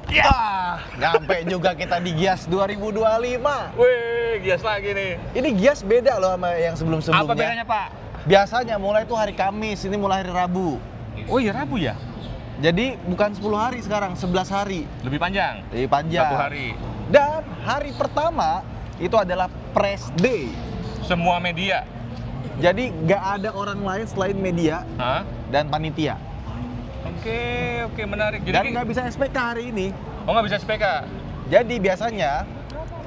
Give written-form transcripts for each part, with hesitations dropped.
Ya, nyampe juga kita di Gias 2025. Wih, Gias lagi nih. Ini Gias beda loh sama yang sebelum-sebelumnya. Apa bedanya, Pak? Biasanya mulai itu hari Kamis, ini mulai hari Rabu. Oh iya, Rabu ya? Jadi bukan 10 hari sekarang, 11 hari. Lebih panjang? Lebih panjang. 1 hari. Dan hari pertama itu adalah Press Day. Semua media? Jadi nggak ada orang lain selain media Hah? dan panitia. Oke, menarik. Dan nggak bisa SPK hari ini. Oh, nggak bisa SPK? Jadi biasanya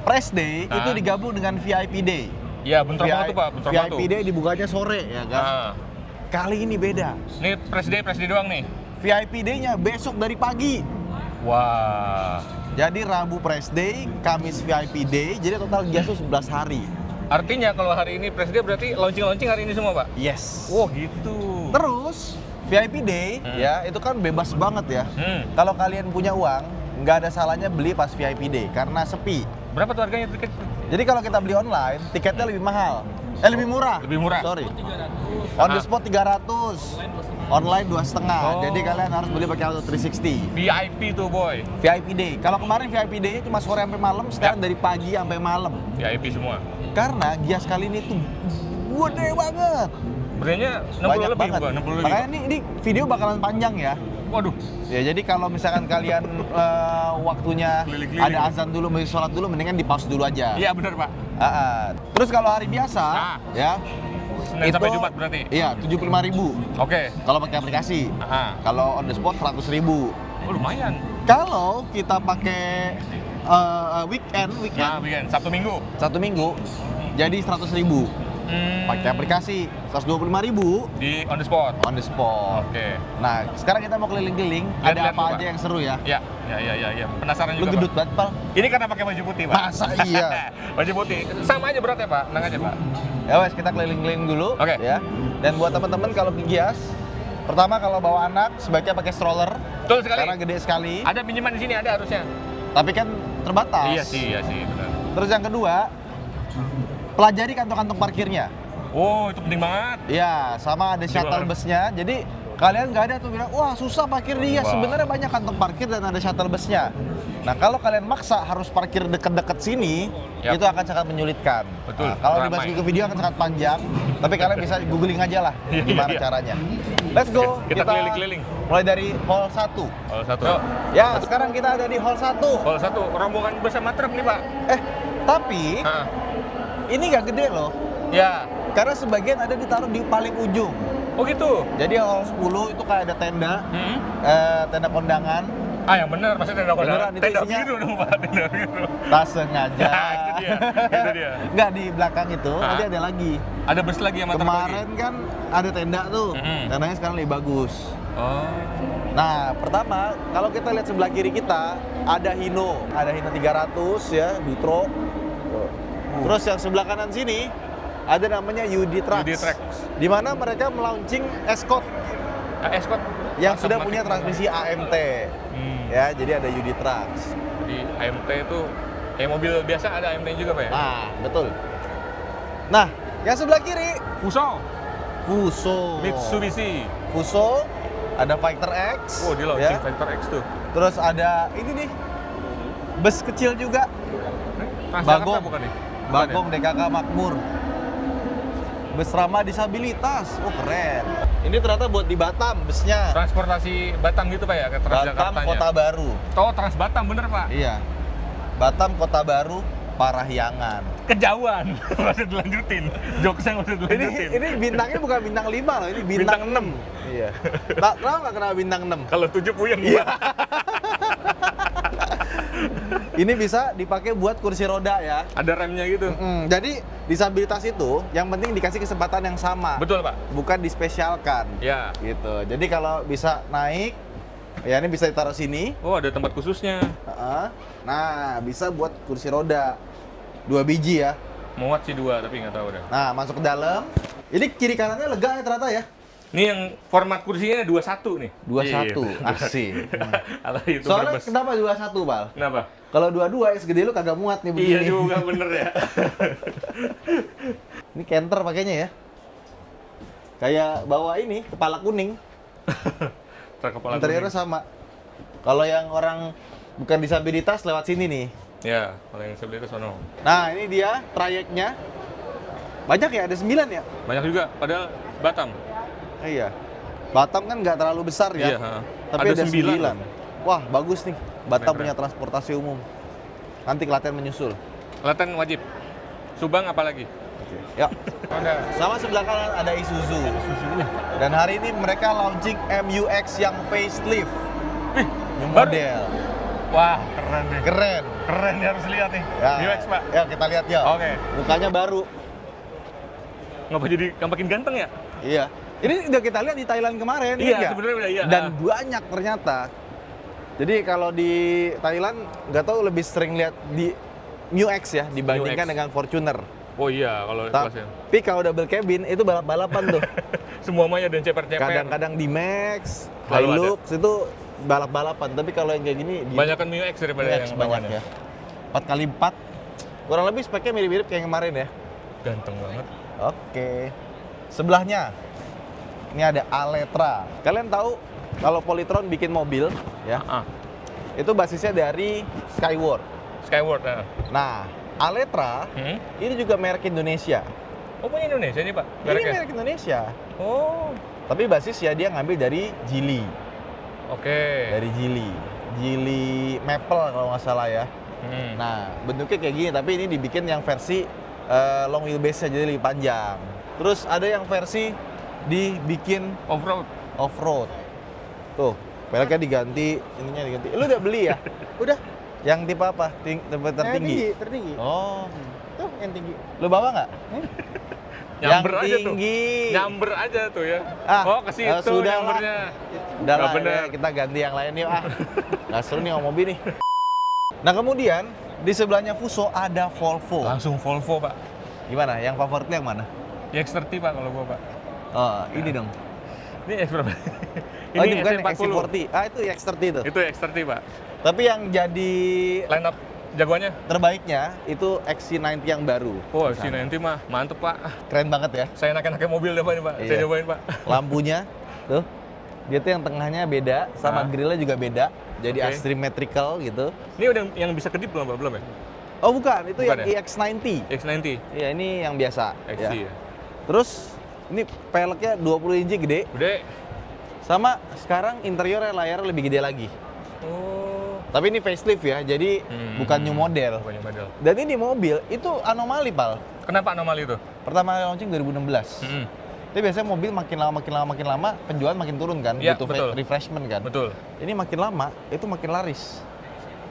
Press Day Hah? itu digabung dengan VIP Day. Iya, bentar banget tuh, Pak. Bentar banget VIP tuh. Day dibukanya sore ya kan. Ah. Kali ini beda. Ini Press Day doang nih? VIP Day-nya besok dari pagi. Wah. Jadi Rabu Press Day, Kamis VIP Day, jadi total Gias itu 11 hari. Artinya kalau hari ini Press Day berarti launching hari ini semua, Pak? Yes. Oh, gitu. Terus VIP Day ya itu kan bebas banget ya. Kalau kalian punya uang, nggak ada salahnya beli pas VIP Day karena sepi. Berapa tuh harganya tiket? Jadi kalau kita beli online, tiketnya lebih mahal. Lebih murah. Lebih murah. Sorry. On the spot 300. Online 2,5. Oh. Jadi kalian harus beli pakai Auto 360. VIP tuh, boy. VIP Day. Kalau kemarin VIP Day cuma sore sampai malam, sekarang dari pagi sampai malam. VIP semua. Karena Gias kali ini tuh gede banget. Berenya 60 Banyak lebih, banget. Pak. 60 lebih. Makanya ini video bakalan panjang ya. Waduh. Ya jadi kalau misalkan kalian waktunya Keliling-keliling. ada azan dulu, mau sholat dulu, mendingan di pause dulu aja. Iya, benar, Pak. Terus kalau hari biasa, Nah. ya Senin sampai Jumat berarti? Iya, 75.000 Oke. kalau pakai aplikasi. Aha. Kalau on the spot 100.000. Oh, lumayan. Kalau kita pakai weekend, Nah, weekend. Sabtu Minggu. satu minggu, jadi 100.000. Pakai aplikasi 125.000 Di on the spot. on the spot. Oke. Nah, sekarang kita mau keliling-keliling. Lihat-lihat Ada apa dulu, aja Pak. yang seru ya? Ya. Penasaran Lu juga, gedut Pak. banget, Pal. Ini karena pakai baju putih, Pak. Masa iya? Baju putih. Sama aja beratnya, Pak. Tenang aja, Pak. Ya wes, kita keliling-keliling dulu. Oke. Ya. Dan buat teman-teman kalau ke Gias, pertama kalau bawa anak sebaiknya pakai stroller Betul sekali. karena gede sekali. Ada pinjaman di sini, ada harusnya. Tapi kan terbatas. Iya sih, benar. Terus yang kedua, pelajari kantong-kantong parkirnya. Oh, itu penting banget. Iya, sama ada shuttle banget. busnya. Jadi kalian nggak ada tuh bilang, wah susah parkir di Gias. Wah. Sebenarnya banyak kantong parkir dan ada shuttle busnya. Nah kalau kalian maksa harus parkir deket-deket sini, Yap. itu akan sangat menyulitkan. Betul, Nah, kalau ramai. dimasukin ke video akan sangat panjang, tapi kalian bisa googling aja lah Iya, gimana iya. caranya. Let's go. Oke, kita keliling-keliling. Mulai dari hall 1. Hall 1. Ya, sekarang kita ada di hall 1. Hall 1, rombongan bersama truk nih, Pak. Tapi Ah. ini nggak gede loh. Ya. Karena sebagian ada ditaruh di paling ujung. Oh, gitu. Jadi hall 10 itu kayak ada tenda, tenda kondangan. Ah, yang benar, maksudnya tenda kondangan. Beneran, itu Tenda isinya- biru dong, Pak. Tenda biru. Tak sengaja. Itu dia. Nggak, di belakang itu, Hah? nanti ada lagi. Ada bus lagi sama truk lagi. Kemarin kan ada tenda tuh, tendanya sekarang lebih bagus. Oh. Nah, pertama, kalau kita lihat sebelah kiri kita, ada Hino 300 ya, Dutro. Terus yang sebelah kanan sini, ada namanya UD Trucks. UD Trucks. Di mana mereka melaunching Escort Escort. yang sudah Otomatis. punya transmisi AMT. Ya, jadi ada UD Trucks. Jadi AMT itu kayak mobil biasa ada AMT juga, Pak ya? Nah, betul. Nah, yang sebelah kiri, Fuso. Fuso. Mitsubishi. Fuso, ada Fighter X. Oh, dia launching ya. Factor X tuh. Terus ada ini nih, bus kecil juga. Transjakarta Bagong. bukan nih? Bagong DKK Makmur. Bus ramah disabilitas. Oh, keren. Ini ternyata buat di Batam busnya. Transportasi Batam gitu, Pak ya, ke Batam Transjakartanya. Kota Baru. Oh, Trans Batam bener, Pak. Iya. Batam Kota Baru Parahyangan. Kejauhan. Nggak usah dilanjutin. Jokesnya nggak usah dilanjutin. Ini bintangnya bukan bintang 5 loh, ini Bintang 6. Iya. Tak kenapa nggak kenapa bintang 6? Kalau 7 puyeng. Iya. Ini bisa dipakai buat kursi roda ya. Ada remnya gitu. Jadi disabilitas itu yang penting dikasih kesempatan yang sama. Betul, Pak. Bukan dispesialkan. Ya. Gitu. Jadi kalau bisa naik, ya ini bisa ditaruh sini. Oh, ada tempat khususnya. Nah, bisa buat kursi roda. 2 biji ya. Muat sih 2, tapi nggak tahu dah. Nah, masuk ke dalam. Ini kiri kanannya lega ya ternyata ya. Ini yang format kursinya 21 nih. 21, Iya. asik. Ala itu Soalnya berbes. kenapa 21, Bal? Kenapa? Kalau 22 ya segede lu kagak muat nih begini. Iya juga bener ya. Ini Canter pakainya ya. Kayak bawa ini, kepala kuning. Truk kepala Interiornya kuning. sama. Kalau yang orang bukan disabilitas lewat sini nih. Ya, kalau yang sebelah itu sono. Nah, ini dia trayeknya. Banyak ya, ada 9 ya? Banyak juga, padahal Batam. Iya. Batam kan nggak terlalu besar ya. Iya, ha. Tapi ada 9. loh. Wah, bagus nih. Batam Keren-keren. punya transportasi umum. Nanti Klaten menyusul. Klaten wajib. Subang apalagi? Ya. Ada. Sama sebelah kanan ada Isuzu. Dan hari ini mereka launching MU-X yang facelift. New baru? model. Wah, keren deh. Keren. Keren nih, harus lihat nih. Ya. UX, Pak. Ya, kita lihat ya. Oke. Mukanya baru. Ngapa jadi makin ganteng ya? Iya. Ini udah kita lihat di Thailand kemarin. Iya, nggak? sebenarnya udah, iya. Dan banyak ternyata. Jadi kalau di Thailand nggak tahu lebih sering lihat di MU-X ya dibandingkan MU-X. dengan Fortuner. Oh iya, kalau kelasnya. Tapi kalau double cabin itu balap-balapan tuh. Semua maya dan ceper-ceper. Kadang-kadang di Max, Selalu Hilux itu balap-balapan. Tapi kalau yang kayak gini di Banyakan MU-X daripada MU-X yang banyak bawahnya. ya. 4x4. Kurang lebih speknya mirip-mirip kayak yang kemarin ya. Ganteng banget. Oke. Sebelahnya ini ada Aletra. Kalian tahu kalau Polytron bikin mobil ya, Ah, itu basisnya dari Skyward. Skyward. Nah. Nah, Aletra ini juga merek Indonesia. Oh, punya Indonesia nih, Pak? Ini Mereknya? merek Indonesia. Oh, Tapi basis ya dia ngambil dari Geely. oke. Dari Geely. Geely Maple kalau nggak salah ya. Hmm. Nah, bentuknya kayak gini, tapi ini dibikin yang versi long wheelbase-nya jadi lebih panjang. Terus ada yang versi dibikin Off-road. off-road. Tuh, peleknya diganti, ininya diganti. Lu udah beli ya? Udah. Yang tipe apa? Tipe tertinggi? tertinggi. Oh, Tuh yang tinggi. lu bawa nggak? Nyamber yang aja tuh. tinggi. Nyamber aja tuh ya. Ah, Oh, ke situ sudah lah. nyambernya. Udah lah, Nggak bener. ya, kita ganti yang lain yuk ah. Nggak seru nih ngomong mobil nih. Nah kemudian di sebelahnya Fuso ada Volvo. Langsung Volvo, Pak. Gimana? Yang favoritnya yang mana? X30, Pak, kalau gua, Pak. Oh, ini dong. Ini X berapa? Oh, ini bukan yang XC40. XC40. Ah, itu X30 itu. Itu X30, Pak. Tapi yang jadi Line up jagoannya. terbaiknya itu XC90 yang baru. Oh, C90 mah mantep, Pak. Keren banget ya. Saya enak-enaknya mobil deh, Pak, ini, Pak. Iya. Saya cobain, Pak. Lampunya tuh. Dia tuh yang tengahnya beda, sama Ah. grillnya juga beda. Jadi Oke. asymmetrical gitu. Ini udah yang bisa kedip belum, Pak? Belum ya? Oh bukan, itu Bukan yang ya? EX90. X90. Iya, ini yang biasa. XC ya. Terus ini peleknya 20 inci gede, Gede. sama sekarang interiornya layarnya lebih gede lagi. Oh. Tapi ini facelift ya, jadi bukan new model. Bukan new model. Dan ini mobil itu anomali, Pal. Kenapa anomali itu? Pertama kali launching 2016. Tapi biasanya mobil makin lama penjualan makin turun kan, Iya, butuh betul. refreshment kan. Betul. Ini makin lama itu makin laris.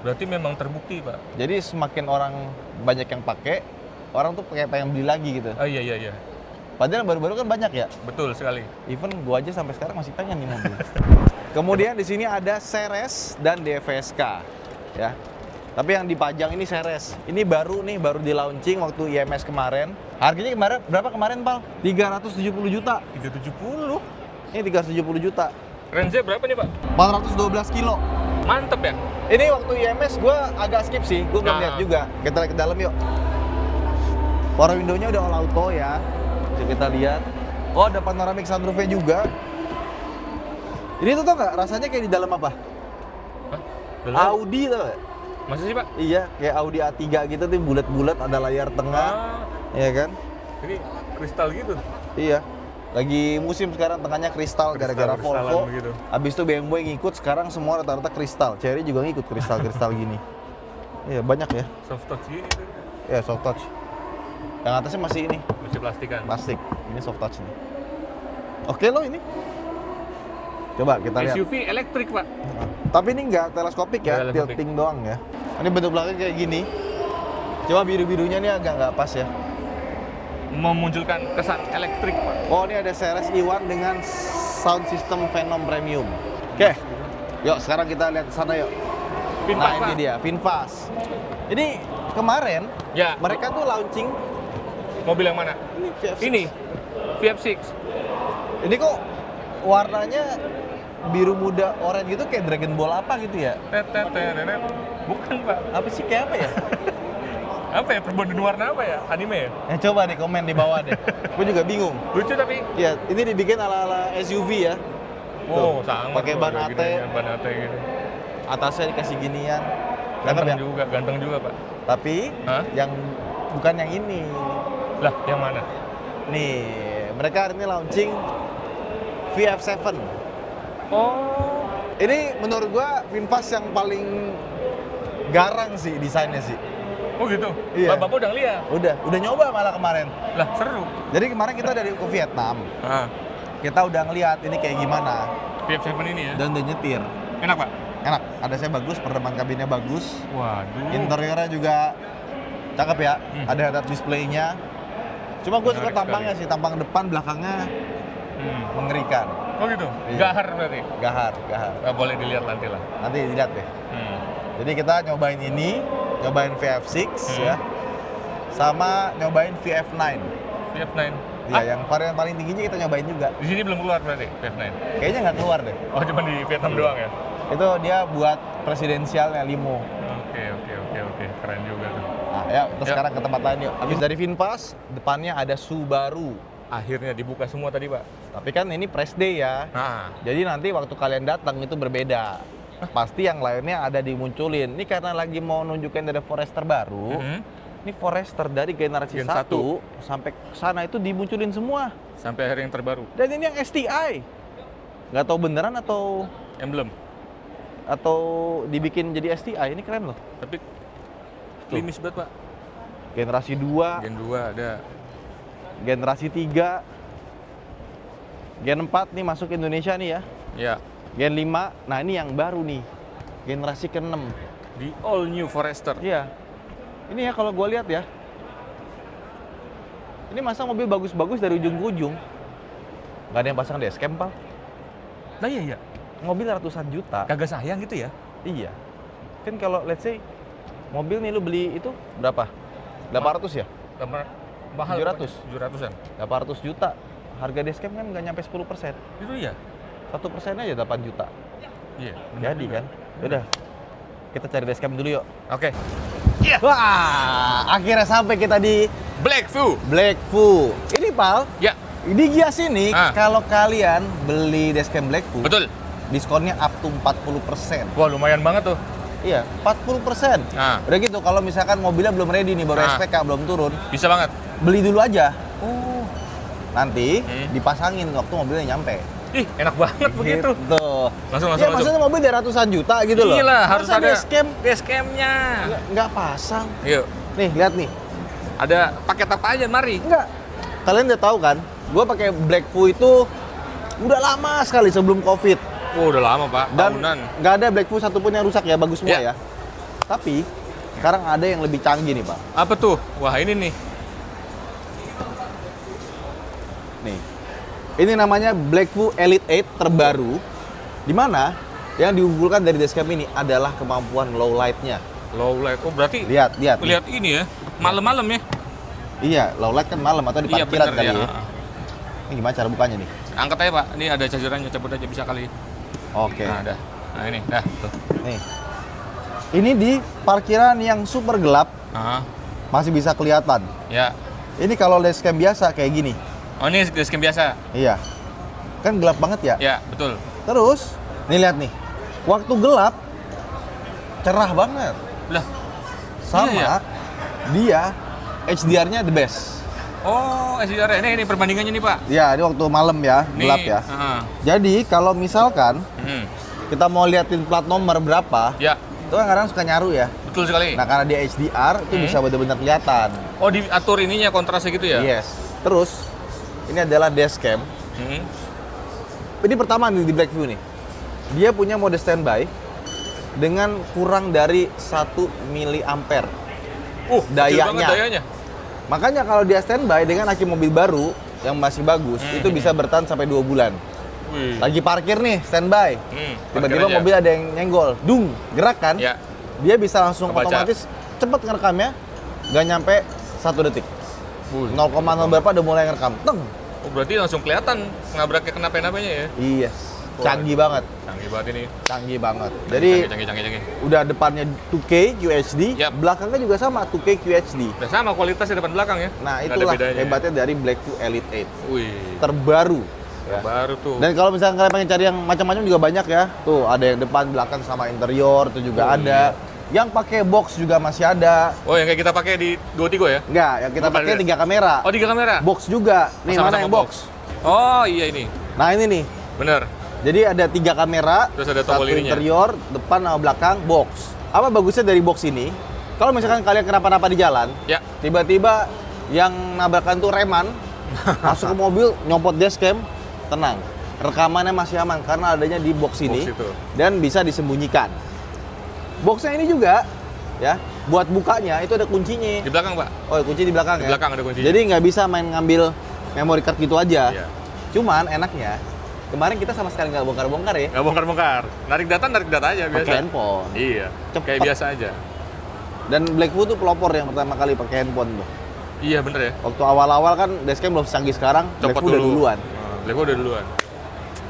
Berarti memang terbukti, Pak. Jadi semakin orang banyak yang pakai, orang tuh kayak pengen beli lagi gitu. Oh iya, iya, iya. Padahal baru-baru kan banyak ya. Betul sekali. Even gua aja sampai sekarang masih pengen nih mobil. Kemudian di sini ada Ceres dan DFSK ya. Tapi yang dipajang ini Ceres. Ini baru nih, baru di launching waktu IMS kemarin. Harganya kemarin berapa kemarin, Pal? 370 juta. 370. Ini 370 juta. Range-nya berapa nih, Pak? 412 kilo. Mantep ya? Ini waktu IMS gua agak skip sih, gua belum Nah. lihat juga. Kita lihat ke dalam yuk. Power window-nya udah all auto ya. Coba kita lihat. Oh, ada panoramic sunroof-nya juga. Ini tuh tau nggak rasanya kayak di dalam apa? Hah? Belum. Audi tau nggak? Masa sih, Pak? Iya, kayak Audi A3 gitu tuh bulat-bulat, ada layar tengah, Ah, ya kan? ini kristal gitu. Iya. Lagi musim sekarang tengahnya kristal gara-gara Kristal-kristalan Volvo. begitu. Habis itu BMW ngikut, sekarang semua rata-rata kristal. Cherry juga ngikut kristal-kristal gini. Iya, banyak ya. Soft touch gini tuh. Ya, soft touch. Yang atasnya masih ini, Masih plastikan. plastik. Ini soft touch nih. Oke loh ini. Coba kita lihat. SUV elektrik, Pak. Tapi ini nggak teleskopik ya, Nggak teleskopik. tilting doang ya. Ini bentuk belakang kayak gini. Coba biru-birunya nih agak nggak pas ya. Memunculkan kesan elektrik, Pak. Oh, ini ada Ceres E1 dengan sound system Venom Premium. Oke, yuk sekarang kita lihat ke sana yuk. Pinpas, Nah, ini Pak. dia, VinFast. Ini kemarin Ya, mereka tuh launching mobil yang mana? ini VF6. Ini. VF6. Ini kok warnanya biru muda oranye gitu kayak Dragon Ball apa gitu ya? Tetetetetet. Bukan, Pak. Apa sih kayak apa ya? Apa ya? Perboden warna apa ya? Anime ya? Coba deh komen di bawah deh. Gue juga bingung. Lucu tapi. Ya, ini dibikin ala-ala SUV ya. Oh, Tuh, sama. pakai tuh, ban ada AT. ginian, ban AT gitu. atasnya dikasih ginian. Ganteng Cakep ya? juga, ganteng juga, Pak. Tapi Hah? yang bukan yang ini. Lah, yang mana? Nih, mereka hari ini launching VF7. Oh, Ini menurut gua VinFast yang paling garang sih desainnya sih. oh gitu. Iya. Bapak udah lihat. Udah nyoba malah kemarin. Lah, seru. Jadi kemarin kita dari ke Vietnam. Ah, Kita udah ngeliat ini kayak gimana VF7 ini ya. dan udah nyetir. Enak, Pak. Enak, ADAS-nya bagus, peredaman kabinnya bagus. Waduh. Interiornya juga cakep ya. Hmm. Ada head-up display-nya. Cuma gue suka Menarik tampangnya sekali. sih, tampang depan belakangnya Hmm. mengerikan. Oh gitu. Iya. Gahar berarti. Gahar. Nggak boleh dilihat nanti lah. Nanti dilihat deh. Hmm. Jadi kita nyobain ini, nyobain VF6 ya. Sama nyobain VF9. VF9. Iya, yang varian paling tingginya kita nyobain juga. Di sini belum keluar berarti VF9. Kayaknya nggak keluar deh. Oh, cuma di Vietnam doang ya. Itu dia buat presidensialnya limo. Oke. Keren juga tuh. Nah, ya, kita Ya. sekarang ke tempat lain yuk. Habis dari VinFast, depannya ada Subaru. Akhirnya dibuka semua tadi, Pak. Tapi kan ini press day ya. Nah, Jadi nanti waktu kalian datang itu berbeda. Pasti yang lainnya ada dimunculin. Ini karena lagi mau nunjukin ada Forester baru. Ini Forester dari generasi Gen 1 sampai ke sana itu dimunculin semua. sampai akhir yang terbaru. Dan ini yang STI. Nggak tahu beneran atau Emblem. dibikin jadi STI. Ini keren loh. Tapi klimis banget, Pak. Generasi 2, Gen 2 ada. generasi 3, Gen 4 nih masuk Indonesia nih ya. Ya, Gen 5, nah ini yang baru nih. Generasi ke-6. di all new Forester. Iya. Ini ya kalau gue lihat ya. Ini masa mobil bagus-bagus dari ujung ke ujung. Nggak ada yang pasang dashcam, Pal. Nah, iya. Mobil ratusan juta. Kagak sayang gitu ya? Iya. Kan kalau let's say mobil nih lu beli itu berapa? 800 ya? Sama mahal. 700. 700-an. 800 juta. Harga dashcam kan nggak nyampe 10%. Itu iya. 1% aja 8 juta. Iya. benar Jadi juga. kan. Yaudah. Kita cari dashcam dulu yuk. Oke. Wah, akhirnya sampai kita di Blackview. Blackview. Ini Pal, Ya, di Gias ini Ah. kalau kalian beli dashcam Blackview, betul. diskonnya up to 40%. Wah, lumayan banget tuh. Iya, 40%. Nah, Udah gitu, kalau misalkan mobilnya belum ready nih, baru Ah. SPK, belum turun, bisa banget. beli dulu aja. Oh. Nanti Hmm. dipasangin waktu mobilnya nyampe. Ih, enak banget begitu. Gitu. Langsung. Ya maksudnya mobil dari ratusan juta gitu loh. Iya, harus Masa ada dashcam dashcamnya. nggak pasang. Yuk, Nih, lihat nih. ada paket apa aja, mari. Enggak. Kalian udah tahu kan, gue pakai Blackview itu udah lama sekali sebelum COVID. Oh, udah lama, Pak. Dan Tahunan. nggak ada Blackview satupun yang rusak ya, bagus semua Ya. ya. Tapi sekarang ada yang lebih canggih nih Pak. Apa tuh? Wah, ini nih. Nih, ini namanya Blackview Elite 8 terbaru. Di mana yang diunggulkan dari dashcam ini adalah kemampuan low light-nya. Low light. Oh, berarti Lihat. nih. lihat ini ya. Malam-malam ya. Iya, low light kan malam atau di Iya, parkiran bener kali ya. ya. Ini gimana cara bukanya nih? Angkat aja, Pak. Ini ada chargerannya, cabut aja bisa kali. Oke. Nah, dah. Nah, ini. Dah, tuh. Nih. Ini di parkiran yang super gelap Ah, masih bisa kelihatan. ya. Ini kalau dashcam biasa kayak gini. Oh, ini dashcam biasa. Iya. Kan gelap banget ya? Ya, betul. Terus, nih lihat nih. Waktu gelap cerah banget. Lah, Sama Iya, dia HDR-nya the best. oh, SDR. Ini perbandingannya nih, Pak. Ya, ini waktu malam ya, Nih, gelap ya. Jadi kalau misalkan Hmm. kita mau liatin plat nomor berapa, Ya, itu kan kadang suka nyaru ya. betul sekali. Nah, karena dia HDR itu bisa benar-benar kelihatan. Oh, diatur ininya kontrasnya gitu ya? Yes. Terus ini adalah dashcam. Hmm. Ini pertama nih di Blackview nih. Dia punya mode standby dengan kurang dari 1 miliampere. Kecil Dayanya. banget dayanya. Makanya kalau dia standby dengan aki mobil baru yang masih bagus, itu bisa bertahan sampai 2 bulan. Wih. Lagi parkir nih, standby. Tiba-tiba parkir aja. mobil ada yang nyenggol. Dung, gerak kan? Ya. Dia bisa langsung Kebaca. otomatis cepet ngerekamnya. Nggak nyampe 1 detik. Wih. 0,0 berapa udah mulai ngerekam. Teng. Oh, berarti langsung kelihatan nabraknya kenapa-napanya ya? Yes. Canggih banget. Canggih banget ini. Canggih banget. Jadi Canggih. udah depannya 2K QHD, Yap. belakangnya juga sama 2K QHD. Udah sama kualitasnya depan belakang ya? Nah, Nggak ada itulah bedanya. hebatnya dari Blackview Elite 8. Wih. Terbaru. Ya. Baru tuh. Dan kalau misalnya kalian pengen cari yang macam-macam juga banyak ya. Tuh ada yang depan, belakang sama interior tuh juga ada. Yang pakai box juga masih ada. Oh, yang kayak kita pakai di Go ya? Enggak, yang kita Bukan pakai ya? 3 kamera. Oh, 3 kamera. Box juga. Nih Sama-sama mana yang box? Oh, iya ini. Nah ini nih. Bener. Jadi ada 3 kamera. Terus ada satu tombol ininya. interior, depan sama belakang, box. Apa bagusnya dari box ini? Kalau misalkan kalian kenapa-napa di jalan, Ya. tiba-tiba yang nabrakan tuh reman, masuk ke mobil, nyopot dashcam, tenang. Rekamannya masih aman karena adanya di box ini Box itu. dan bisa disembunyikan. Boxnya ini juga ya, buat bukanya itu ada kuncinya. Di belakang, Pak. Oh, kunci di belakang Di ya. belakang ada kuncinya. Jadi nggak bisa main ngambil memory card gitu aja. Iya. Cuman enaknya kemarin kita sama sekali nggak bongkar-bongkar ya. Nggak bongkar-bongkar. Narik data aja biasa. Pakai handphone. Iya. Cepet. Kayak biasa aja. Dan Blackwood tuh pelopor yang pertama kali pakai handphone tuh. Iya, bener ya. Waktu awal-awal kan dashcam belum secanggih sekarang, Copot Blackwood udah dulu. duluan. Blackwood udah duluan.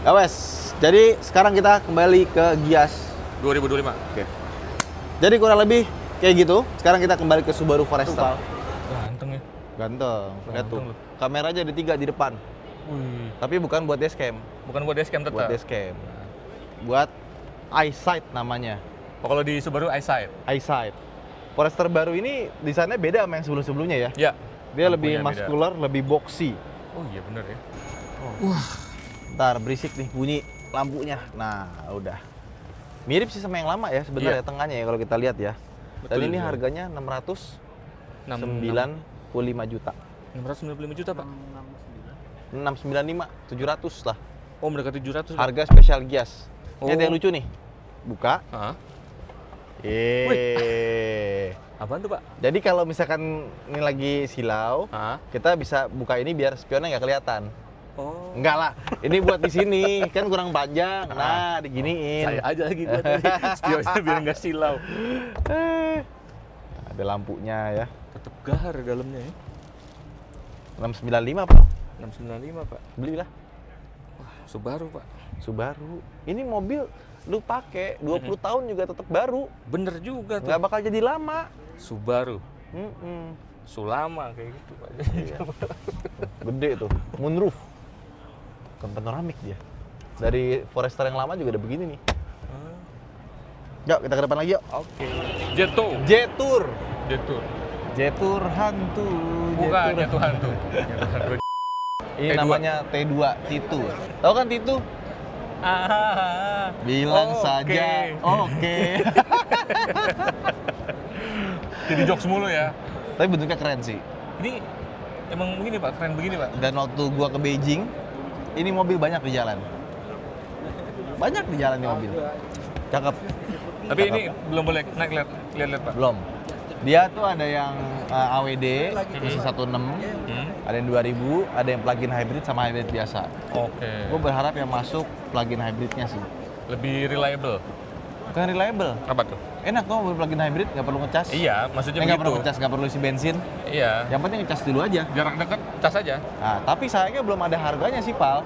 Ya wes, jadi sekarang kita kembali ke Gias. 2025. Oke. Jadi kurang lebih kayak gitu. Sekarang kita kembali ke Subaru Forester. Ganteng ya. Ganteng. Lihat tuh. Ganteng loh. Kamera aja ada 3 di depan. Wih. Tapi bukan buat dashcam, Bukan buat dashcam tetap. buat dashcam. Buat eyesight namanya. Oh, kalau di Subaru EyeSight. Eyesight. Forester baru ini desainnya beda sama yang sebelum-sebelumnya ya. Ya. Dia lebih Lampunya beda. muscular, lebih boxy. Oh iya bener ya. Ntar berisik nih bunyi lampunya. Nah, udah. Mirip sih sama yang lama ya sebenarnya Iya. tengahnya ya kalau kita lihat ya. Dan Betul, ini iya. harganya 695 juta. 695 juta, Pak. 695, 700 lah. Oh, mendekati 700. Pak. Harga spesial Gias. Ini ada Oh. yang lucu nih. Buka. Hah? Apaan tuh, Pak? Jadi kalau misalkan ini lagi silau, Hah? kita bisa buka ini biar spionnya nggak kelihatan. Oh. Enggak lah, ini buat di sini kan kurang panjang. Nah, diginiin. Saya aja lagi buat tadi. Spionnya biar nggak silau. Ada lampunya ya. Tetep gahar dalamnya ya. 695 Pak. 695, Pak. Belilah Subaru, Pak. Subaru. Ini mobil lu pakai 20 tahun juga tetap baru. Bener juga tuh. Nggak bakal jadi lama. Subaru. Mm-mm. Sulama kayak gitu, Pak. Gede tuh, moonroof. Bukan panoramik dia. Dari Forester yang lama juga udah begini nih. Yuk, kita ke depan lagi yuk. Oke. Jeto. Jetour. Jeto. Jetour hantu. Bukan Jetour. Jeto hantu. Jeto hantu. Ini T2. namanya T2 Titu. Tahu kan Titu? Bilang Oke. saja. Oke. Jadi jokes mulu ya. Tapi bentuknya keren sih. Ini emang begini, Pak, keren begini, Pak. Dan waktu gua ke Beijing, ini mobil banyak di jalan. Banyak di jalan ini mobil. Cakep. Tapi ini belum boleh naik lihat, Pak. Belum. Dia tuh ada yang AWD, isi 16, ada yang 2000, ada yang plug-in hybrid sama hybrid biasa. Oke. Gue berharap yang masuk plug-in hybridnya sih. Lebih reliable. Bukan reliable. Apa tuh? Enak kok mobil plug-in hybrid, nggak perlu ngecas. Iya, maksudnya Nggak perlu begitu. ngecas, nggak perlu isi bensin. Iya. Yang penting ngecas dulu aja. Jarak dekat cas aja. Nah, tapi sayangnya belum ada harganya sih, Pal.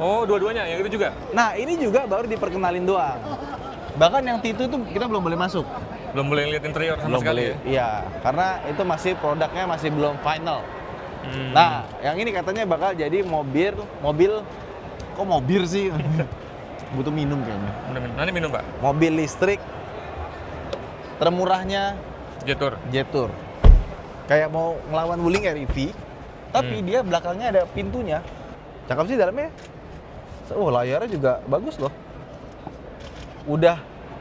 Oh, dua-duanya yang itu juga. Nah, ini juga baru diperkenalin doang. Bahkan yang Titu itu kita belum boleh masuk. Belum boleh lihat interior sama Belum sekali. boleh. Iya, karena itu masih produknya masih belum final. Hmm. Nah, yang ini katanya bakal jadi mobil kok mobil sih? Butuh minum kayaknya. Nanti minum, Pak. Mobil listrik termurahnya Jetur. Jetour. Kayak mau ngelawan Wuling REV, tapi dia belakangnya ada pintunya. Cakep sih dalamnya. Oh, layarnya juga bagus loh. Udah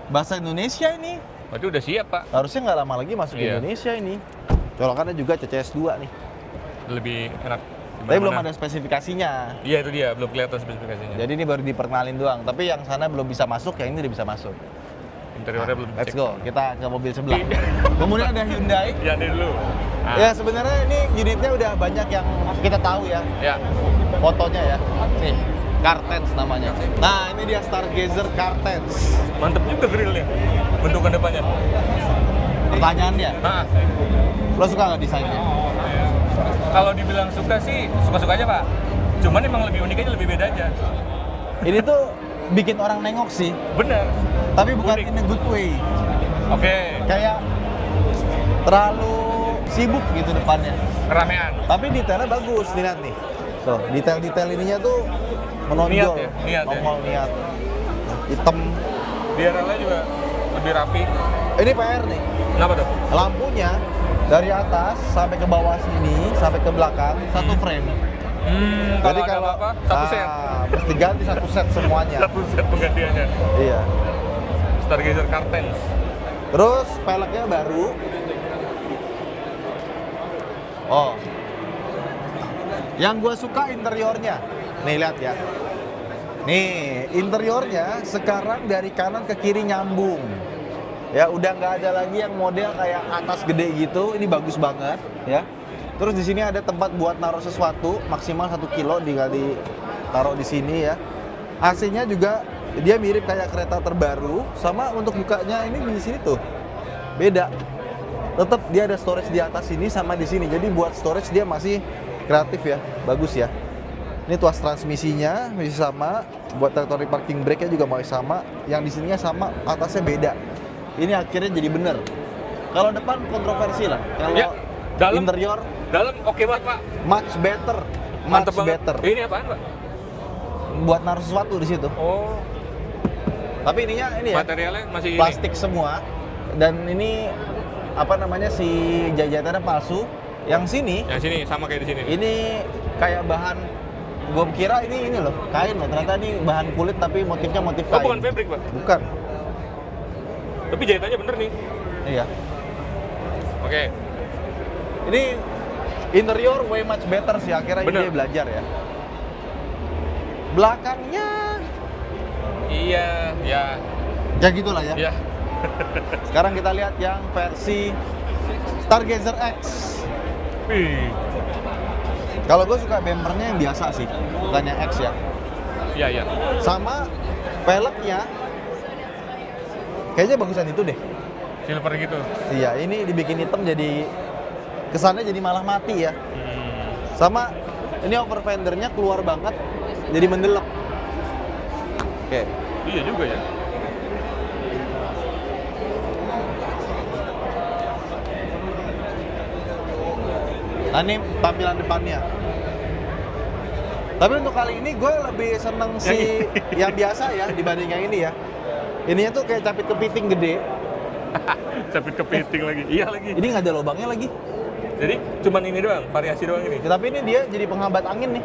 bahasa Indonesia ini. Berarti udah siap, Pak. Harusnya nggak lama lagi masuk Iya. Indonesia ini. Colokannya juga CCS 2 nih. Lebih enak. Tapi belum ada spesifikasinya. Iya, itu dia, belum kelihatan spesifikasinya. Jadi ini baru diperkenalin doang. Tapi yang sana belum bisa masuk, yang ini udah bisa masuk. Interiornya belum Let's cek. go, kita ke mobil sebelah. Kemudian ada Hyundai. Ya, ini dulu. Ah. Ya sebenarnya ini unitnya udah banyak yang kita tahu ya. Ya. Fotonya ya. Nih, Cartens namanya. Nah, ini dia Stargazer Cartens. Mantep juga grillnya. Bentukan depannya. Pertanyaannya, Nah, lo suka nggak desainnya? kalau dibilang suka sih, suka-suka aja, Pak. Cuman emang lebih unik aja, lebih beda aja. Ini tuh bikin orang nengok sih, Bener. tapi bukan Unik. in a good way. Oke. Kayak terlalu sibuk gitu depannya. Keramaian. Tapi detailnya bagus, lihat nih. Tuh, detail-detail ininya tuh menonjol, Niat ya? Niat ya? nongol niat. Hitam. DRL-nya juga lebih rapi. Ini PR nih. Kenapa tuh? Lampunya dari atas sampai ke bawah sini, sampai ke belakang, satu frame. Kalau ada apa-apa, satu set. mesti ganti satu set semuanya. Satu set penggantiannya. Iya. Stargazer Cartens. Terus peleknya baru. Oh. Yang gue suka interiornya. Nih lihat ya. Nih interiornya sekarang dari kanan ke kiri nyambung. Ya udah nggak ada lagi yang model kayak atas gede gitu. Ini bagus banget ya. Terus di sini ada tempat buat naruh sesuatu maksimal 1 kilo dikali taruh di sini ya. AC-nya juga dia mirip kayak kereta terbaru, sama untuk bukanya ini di sini tuh beda. Tetap dia ada storage di atas sini sama di sini. Jadi buat storage dia masih kreatif ya, bagus ya. Ini tuas transmisinya masih sama, buat electronic parking brake-nya juga masih sama. Yang di sininya sama, atasnya beda. Ini akhirnya jadi bener. Kalau depan kontroversi lah. Kalau Ya, dalam interior dalam oke banget, Pak. much better, Mantep much banget. better. Ini apaan, Pak? Buat naruh sesuatu di situ. Oh, Tapi ininya ini ya, materialnya masih plastik semua. Dan ini apa namanya si jajatannya palsu. Yang sini, Yang sini sama kayak di sini. ini kayak bahan. Gue kira ini loh, kain loh. Ternyata ini bahan kulit tapi motifnya motif Oh, kain. bukan fabric, Pak. Bukan. Tapi jahitannya bener nih. Iya. Oke. Ini interior way much better sih, akhirnya Bener. dia belajar ya. Belakangnya Iya, ya. ya gitulah ya. Ya. Sekarang kita lihat yang versi Stargazer X. Wih. Kalau gue suka bempernya yang biasa sih, bukan yang X ya. Iya, iya. Sama peleknya kayaknya bagusan itu deh. Silver gitu. Iya, ini dibikin hitam jadi kesannya jadi malah mati ya. Sama ini over fendernya keluar banget jadi mendelep. Oke. Iya juga ya. Nah ini tampilan depannya. Tapi untuk kali ini gue lebih seneng si yang biasa ya dibanding yang ini ya. Ininya tuh kayak capit kepiting gede. Capit kepiting lagi. Iya lagi. Ini nggak ada lubangnya lagi. Jadi cuman ini doang, variasi doang ini. Ya, tapi ini dia jadi penghambat angin nih.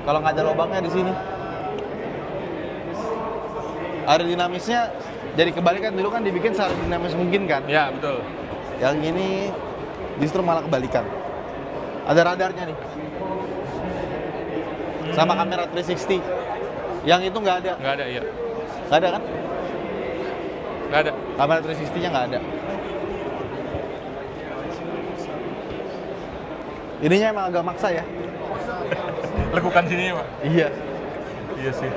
Kalau nggak ada lubangnya di sini. Aerodinamisnya jadi kebalikan, dulu kan dibikin seaerodinamis mungkin kan. Ya, betul. Yang ini justru malah kebalikan. Ada radarnya nih. Sama kamera 360. Yang itu nggak ada. Nggak ada, iya. Nggak ada kan? Nggak ada. Kamera 360-nya nggak ada. Ininya emang agak maksa ya. Lekukan sini, Pak. Iya. Iya sih.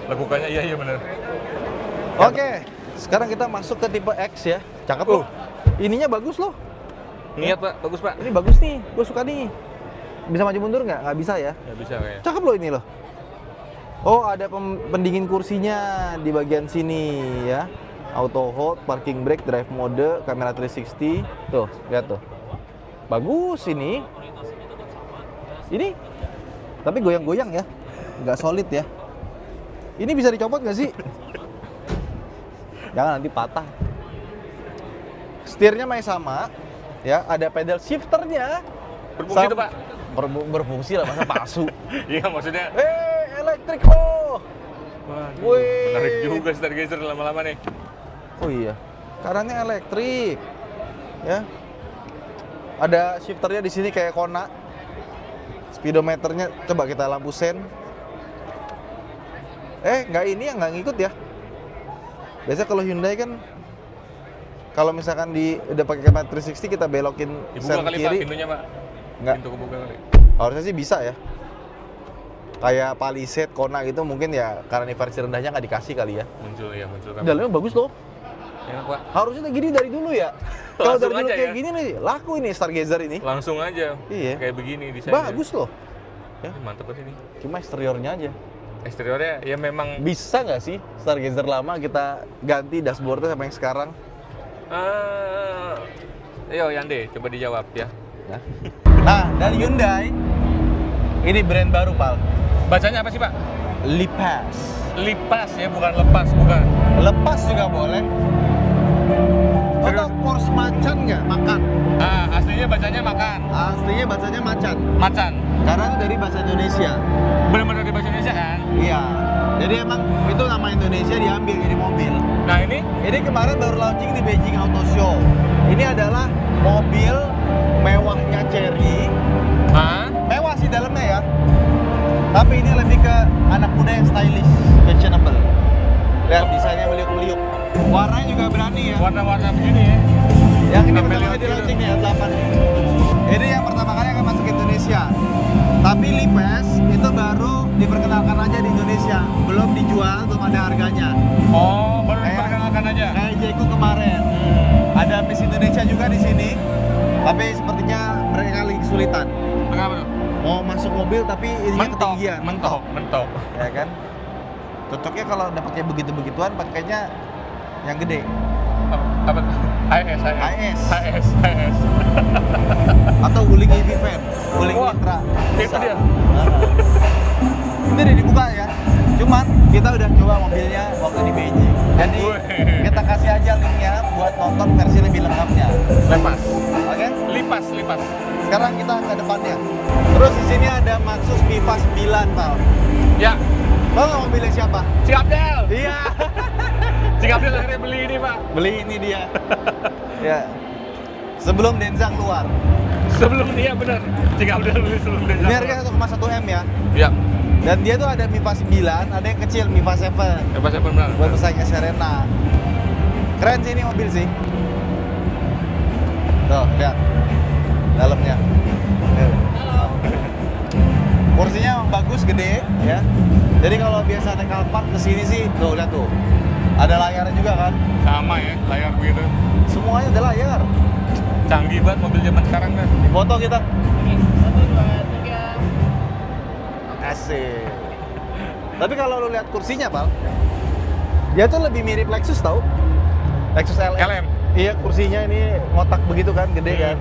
Lekukannya iya bener. Oke, sekarang kita masuk ke tipe X ya. Cakep loh. Ininya bagus loh. Niat, Pak. Bagus, Pak. Ini bagus nih, gue suka nih. Bisa maju mundur nggak? Nggak bisa ya. Ya bisa kayaknya. Cakep loh ini loh. Oh, ada pendingin kursinya di bagian sini ya. Auto hold, parking brake, drive mode, kamera 360. Tuh, lihat tuh. Bagus ini. Ini tapi goyang-goyang ya. Nggak solid ya. Ini bisa dicopot nggak sih? Jangan nanti patah. Setirnya masih sama. Ya, ada pedal shifternya. Berfungsi tuh, Pak. Berfungsi lah, masa palsu. Iya, maksudnya. Elektrik loh. Waduh, Wih. menarik juga Stargazer lama-lama nih. Oh iya, karannya elektrik. Ya. Ada shifternya di sini kayak Kona. Speedometernya coba kita lampu sen. Nggak ini yang nggak ngikut ya. Biasanya kalau Hyundai kan kalau misalkan udah pakai kamera 360 kita belokin Dibuka sen kali, Pak, kiri. pintunya, Pak. Nggak. Pintu kebuka kali. Harusnya sih bisa ya. Kayak Palisade, Kona gitu mungkin ya karena versi rendahnya nggak dikasih kali ya. Muncul kan. Dalamnya bagus loh. Enak, Pak. Harusnya gini dari dulu ya. Kalau dari Langsung dulu aja kayak ya. gini nih, laku ini Stargazer ini. Langsung aja. Iya. Kayak begini desainnya. Bagus loh. Ya. Mantep banget ini. Cuma eksteriornya aja. Eksteriornya ya memang Bisa nggak sih Stargazer lama kita ganti dashboardnya sama yang sekarang? Ayo Yande, coba dijawab ya. Nah, dari Hyundai, ini brand baru, Pal. Bacanya apa sih, Pak? Lipas. Lipas ya, bukan lepas, bukan. Lepas juga boleh. Serius? Atau Porsche macan nggak? Makan. Ah, aslinya bacanya makan. Aslinya bacanya macan. Macan. Karena itu dari bahasa Indonesia. Benar-benar di bahasa Indonesia kan? Iya. Jadi emang itu nama Indonesia diambil jadi mobil. Nah, ini Ini kemarin baru launching di Beijing Auto Show. Ini adalah mobil mewahnya Chery. Mewah sih dalamnya ya. Tapi ini lebih ke anak muda yang stylish, fashionable. Lihat desainnya meliuk-meliuk. Warnanya juga berani ya. warna-warna begini ya. Yang ini Sampai pertama lihat kali di gitu. launching nih, L8 nih. Ini yang pertama kali akan masuk ke Indonesia. Tapi Lipas itu baru diperkenalkan aja di Indonesia, belum dijual, belum ada harganya. Oh, baru Kayak- diperkenalkan aja. Kayak Jeko kemarin. Ada Miss Indonesia juga di sini. Tapi sepertinya mereka lagi kesulitan. Kenapa tuh? Mau masuk mobil tapi ininya Mentok, ketinggian. mentok. Ya kan? Cocoknya kalau udah pakai begitu-begituan pakainya yang gede. Apa? HS. HS. Atau Wuling EV Van, Wuling Wah, Mitra. itu dia. Ini udah dibuka ya. Cuman kita udah coba mobilnya waktu di Beijing. Jadi Wih. kita kasih aja linknya buat nonton versi lebih lengkapnya. Lepas. Oke? Lipas. Sekarang kita ke depannya. Terus di sini ada Maxus Viva 9, Pal. Ya, Tahu nggak mobilnya siapa? Cik Abdel. Iya. Cik Abdel akhirnya beli ini, Pak. Beli ini dia. Ya. Sebelum Denza keluar. Sebelum dia bener. Cik Abdel beli sebelum dia. Ini harga 1,1 M ya. Ya. Dan dia tuh ada Miva 9, ada yang kecil Miva 7 Lepas apa benar? buat pesaingnya Serena. Keren sih ini mobil sih. Tuh, lihat dalamnya. Tuh. Kursinya emang bagus, gede ya. Jadi kalau biasa naik Alphard kesini sih, tuh lihat tuh. Ada layarnya juga kan. Sama ya, layar begitu. Semuanya ada layar. Canggih banget mobil zaman sekarang kan. Di foto kita. Asik. Tapi kalau lu lihat kursinya, Pal, dia tuh lebih mirip Lexus tau. Lexus LM. LM. Iya, kursinya ini ngotak begitu kan, gede kan.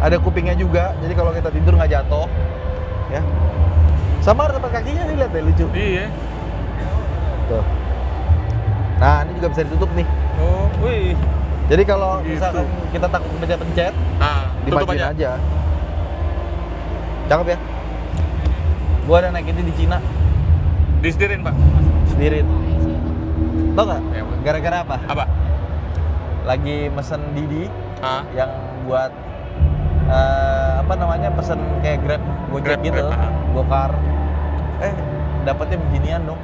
Ada kupingnya juga, jadi kalau kita tidur nggak jatuh. Ya. Sama ada tempat kakinya nih, lihat deh, lucu. Iya. Tuh. Nah, ini juga bisa ditutup nih. Oh, wih. Jadi kalau Gitu. misalkan kita takut pencet-pencet, Nah, tutup dimatiin aja. aja. Cakep ya. Gua ada naik ini di Cina, Disetirin, Pak. sendiri. Tau nggak? Ya, Pak. Gara-gara apa? Apa? Lagi mesen Didi Ah, yang buat apa namanya, pesen kayak Grab, Gojek Grab, gitu, Grab, Gokar. Dapetnya beginian dong.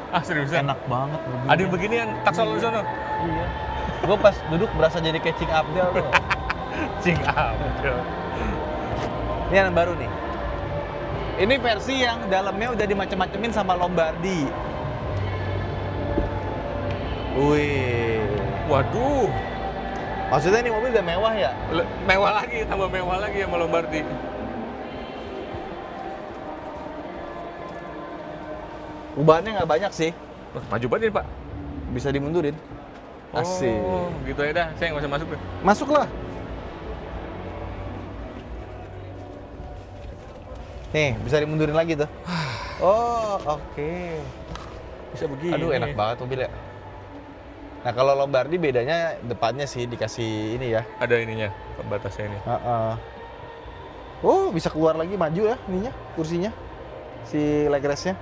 ah seriusan? Enak banget. beginian. Ada yang beginian, taksol di sana. Iya. Gue pas duduk berasa jadi kayak Cing Abdel tuh. Cing Abdel. Ini yang baru nih. Ini versi yang dalamnya udah dimacem-macemin sama Lombardi. Wih. Waduh, Maksudnya ini mobil udah mewah ya? mewah lagi, tambah mewah lagi sama Lombardi. Ubahannya nggak banyak sih. Wah, maju banget ini, Pak. Bisa dimundurin. Asik. Oh, gitu ya dah. Saya nggak usah masuk deh. Masuklah. Nih, bisa dimundurin lagi tuh. Oh, oke. Bisa begini. Aduh, enak banget mobilnya. Nah, kalau Lombardi bedanya depannya sih dikasih ini ya. Ada ininya, pembatasnya ini. Oh, bisa keluar lagi, maju ya ininya, kursinya. Si leg rest-nya.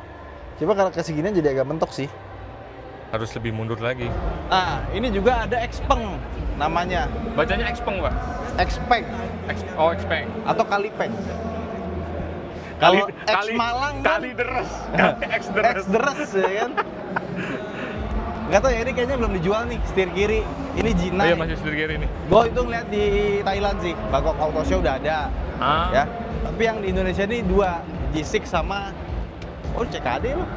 Coba kalau kasih gini jadi agak mentok sih. Harus lebih mundur lagi. Nah, ini juga ada Xpeng namanya. Bacanya Xpeng, Pak. Xpeng Oh, Xpeng. atau Kalipeng. Kalau X Malang kan Kali deres. X deres. X deres ya kan. Nggak tahu ya, ini kayaknya belum dijual nih, setir kiri. Ini G9. Oh, iya, masih setir kiri nih. Gue itu ngeliat di Thailand sih, Bangkok Auto Show udah ada. Ah. Ya. Tapi yang di Indonesia ini dua, G6 sama CKD loh.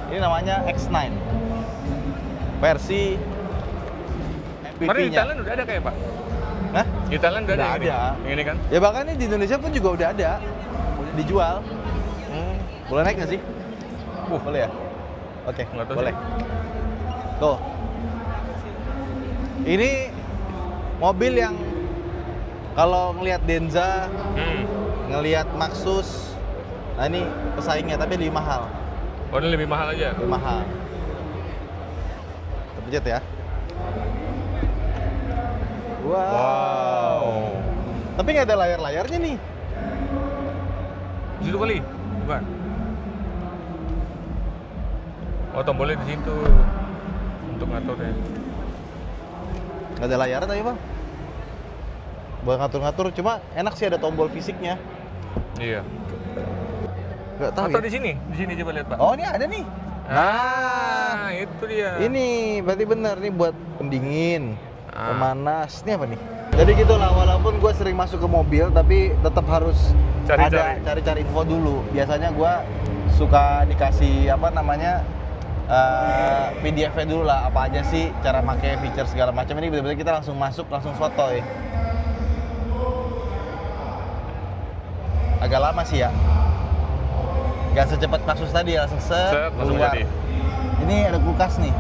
Ini namanya X9. Versi Kemarin di MPV-nya. Thailand udah ada kayak, Pak? Hah? Di Thailand udah Udah ada. ada. Yang ini kan? Ya bahkan ini di Indonesia pun juga udah ada. Udah dijual. Boleh naik nggak sih? Boleh ya? Oke, Nggak tahu boleh. Tuh. Ini mobil yang kalau ngelihat Denza, ngelihat Maxus, Nah ini pesaingnya tapi lebih mahal. Oh, ini lebih mahal aja. Lebih mahal. Kita pencet ya. Wow. Tapi nggak ada layar-layarnya nih. Di situ kali? Bukan. Oh, tombolnya di situ. Untuk ngaturnya. Nggak ada layar tadi bang. Buat ngatur-ngatur, cuma enak sih ada tombol fisiknya. Iya. Nggak tahu Atau ya. di sini coba lihat, Pak. Oh ini ada nih. Nah, itu dia. Ini berarti bener nih buat pendingin, Ah. pemanas. Ini apa nih? Jadi gitulah, walaupun gue sering masuk ke mobil, tapi tetap harus cari-cari info dulu. Biasanya gue suka dikasih apa namanya PDF-nya dulu lah, apa aja sih cara pakai feature segala macam. Ini benar-benar kita langsung masuk, langsung sotoy. Agak lama sih ya. Gak secepat kasus tadi, langsung langsung keluar. jadi. Ini ada kulkas nih.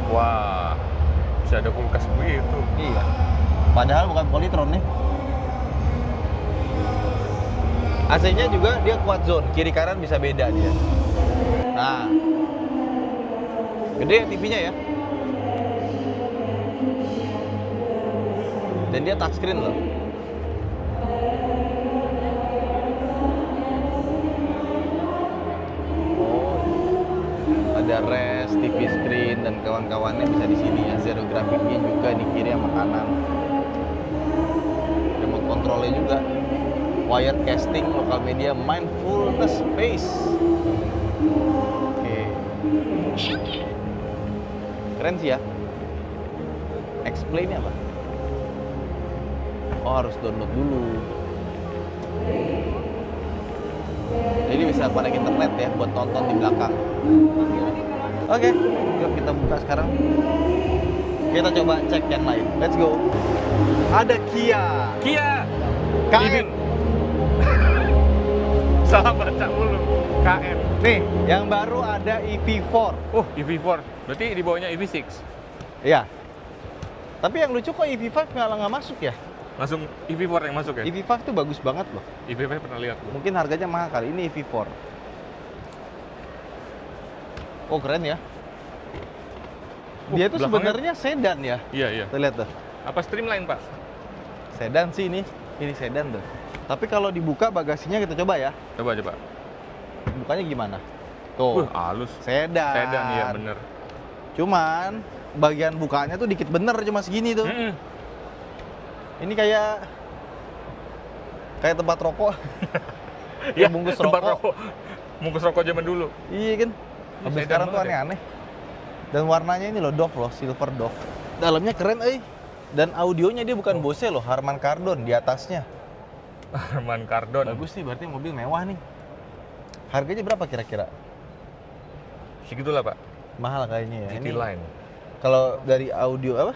Wah, bisa ada kulkas begitu. Iya. Padahal bukan Polytron nih. AC-nya juga dia quad zone, kiri kanan bisa beda dia. Nah. Gede ya TV-nya ya. Dan dia touchscreen loh. Ada res, TV screen dan kawan-kawannya bisa di sini ya. Zero grafiknya juga di kiri sama kanan. Remote controlnya juga. Wired casting, local media, mindfulness space. Oke. Keren sih ya. Explain-nya apa? Oh harus download dulu. Jadi bisa connect internet ya buat nonton di belakang. Oke, yuk kita buka sekarang. Kita coba cek yang lain. Let's go. Ada Kia. Kia. KN. Salah baca mulu. KN. Nih, yang baru ada EV4. Oh, EV4. Berarti di bawahnya EV6. Iya. Tapi yang lucu kok EV5 malah nggak masuk ya? Langsung EV4 yang masuk ya? EV5 tuh bagus banget loh. EV5 pernah lihat gua. Mungkin harganya mahal kali. Ini EV4. Oh keren ya. Dia tuh belakangnya- sebenarnya sedan ya. Iya, iya. Kita lihat tuh. Apa Streamline, Pak? Sedan sih ini. Ini sedan tuh. Tapi kalau dibuka bagasinya kita coba ya. Coba, coba. Bukanya gimana? Tuh. Halus. Sedan. Sedan, iya bener. Cuman bagian bukanya tuh dikit bener, cuma segini tuh. Ini kayak tempat rokok. Ya, bungkus tempat rokok. Bungkus rokok zaman dulu. Iya kan? Ini Tapi sedan sekarang tuh banget ya. aneh-aneh. Dan warnanya ini loh Dove loh, silver Dove. Dalamnya keren Dan audionya dia bukan Bose loh, Harman Kardon di atasnya. Harman Kardon. Bagus nih, berarti mobil mewah nih. Harganya berapa kira-kira? Segitulah, Pak. Mahal kayaknya ya. GT Ini Line. kalau dari audio apa?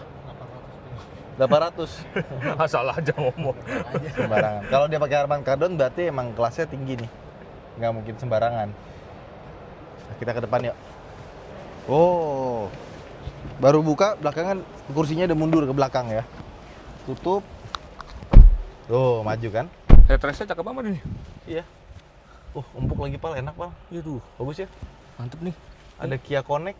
800. Salah aja ngomong. Sembarangan. Kalau dia pakai Harman Kardon berarti emang kelasnya tinggi nih. Nggak mungkin sembarangan. Nah, kita ke depan yuk. Oh. Baru buka, belakangan kursinya udah mundur ke belakang ya. Tutup. Tuh, maju kan? Headrestnya cakep banget nih. Iya. Empuk lagi pal, enak pal. Iya tuh. Bagus ya. Mantep nih. Ada Kia Connect.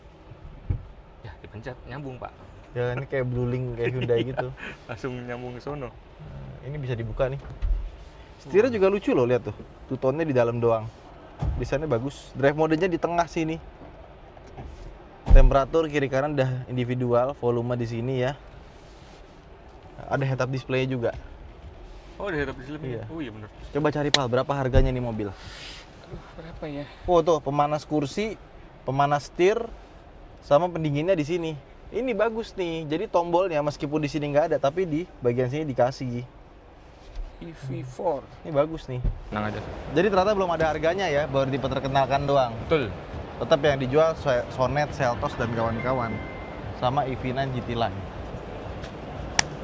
Ya, dipencet. Nyambung, Pak. Ya ini kayak Blueling kayak Hyundai gitu. Langsung nyambung ke sono. Ini bisa dibuka nih. Setirnya juga lucu loh, lihat tuh. Two-tone-nya di dalam doang. Desainnya bagus. Drive mode-nya di tengah sini. Temperatur kiri kanan udah individual, volume di sini ya. Ada head up display juga. Oh, ada head up display. Iya. Oh iya bener. Coba cari pal, berapa harganya nih mobil? Berapa ya? Oh tuh, pemanas kursi, pemanas setir, sama pendinginnya di sini. Ini bagus nih. Jadi tombolnya meskipun di sini nggak ada, tapi di bagian sini dikasih. EV4. Ini bagus nih. Tenang aja. Jadi ternyata belum ada harganya ya, baru diperkenalkan doang. Betul. Tetap yang dijual Sonet, Seltos dan kawan-kawan. Sama EV9 GT Line.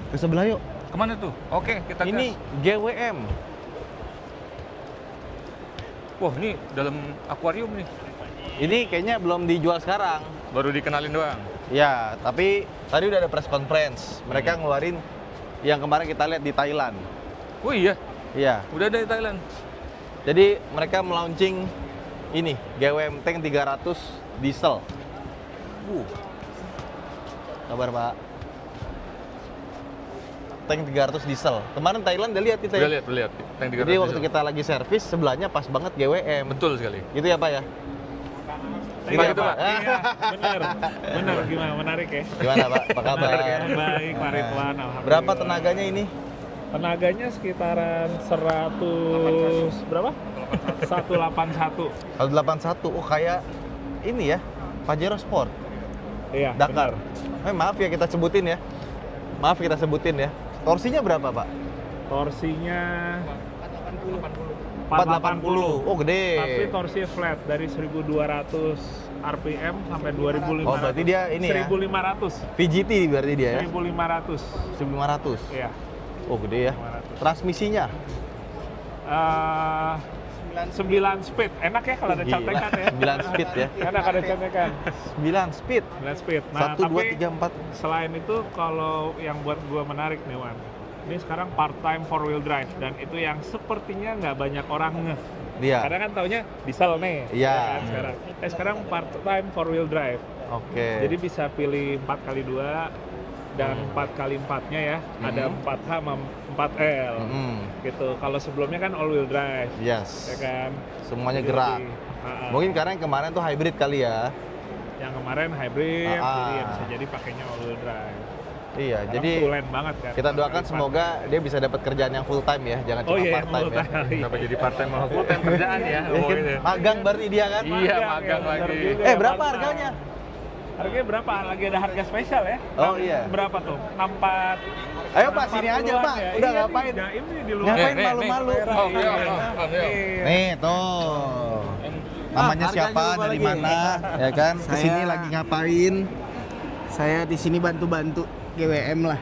Ke sebelah yuk. Kemana tuh? Oke, kita Ini gas. GWM. Wah, ini dalam akuarium nih. Ini kayaknya belum dijual sekarang. Baru dikenalin doang. Ya, tapi tadi udah ada press conference. Mereka ngeluarin yang kemarin kita lihat di Thailand. Oh iya, Iya. udah ada di Thailand. Jadi mereka melaunching ini GWM Tank 300 diesel. Kabar Pak. Tank 300 diesel. Kemarin Thailand udah lihat kita ya. Udah lihat. Tank 300 Jadi waktu diesel. kita lagi servis sebelahnya pas banget GWM. Betul sekali. Gitu ya Pak ya. Gimana itu, Pak? Iya, benar. Gimana, menarik ya? Gimana Pak? Apa kabar? Baik, Pak Ridwan. Alhamdulillah. Berapa tenaganya ini? Tenaganya sekitaran 100 berapa? 181. 181. Oh kayak ini ya. Pajero Sport. Iya, Dakar. benar. Maaf ya kita sebutin ya. Maaf kita sebutin ya. Torsinya berapa Pak? Torsinya 480. Oh gede. Tapi torsi flat dari 1200 RPM sampai 2500. Oh berarti dia ini ya. 1500. VGT berarti dia ya. 1500. 1500. Iya. Oh gede ya. 500. Transmisinya 9 speed. Enak ya kalau ada Gila, contekan ya. 9 speed ya. Enak ada contekan. 9 speed. 9 speed. 1 2 3 4. Selain itu kalau yang buat gua menarik nih Wan, ini sekarang part-time 4-wheel drive dan itu yang sepertinya nggak banyak orang ngeh. Dia. Karena kan taunya diesel nih. Iya. ya kan, sekarang part-time 4-wheel drive. Oke. Jadi bisa pilih 4x2 dan 4x4-nya ya. Ada 4H sama 4L. Gitu. Kalau sebelumnya kan all-wheel drive. Yes. Ya kan? Semuanya Jadi gerak. lebih, Mungkin karena yang kemarin tuh hybrid kali ya. yang kemarin hybrid, Ah. jadi ya bisa jadi pakainya all-wheel drive. Iya, Sekarang jadi full lane banget kan. kita doakan Lipat. semoga dia bisa dapat kerjaan yang full time ya, jangan cuma part time ya. Kenapa jadi part time malah full time kerjaan ya? Ya kan, Ngomongin ya. magang berarti dia kan? Iya, magang bener lagi. juga. Berapa Mantap. harganya? Harganya berapa? Lagi ada harga spesial ya? Oh, iya. Berapa tuh? 64. Ayo Pak, sini aja Pak. Ya. Udah Iya, ngapain? nih, jaim nih di luar. Ngapain Nih, nih, malu-malu? nih. Oh, iya, iya. Nih tuh. Namanya harganya siapa, lupa dari lagi. mana, ya kan? Kesini Saya- lagi ngapain? Saya di sini bantu-bantu GWM lah.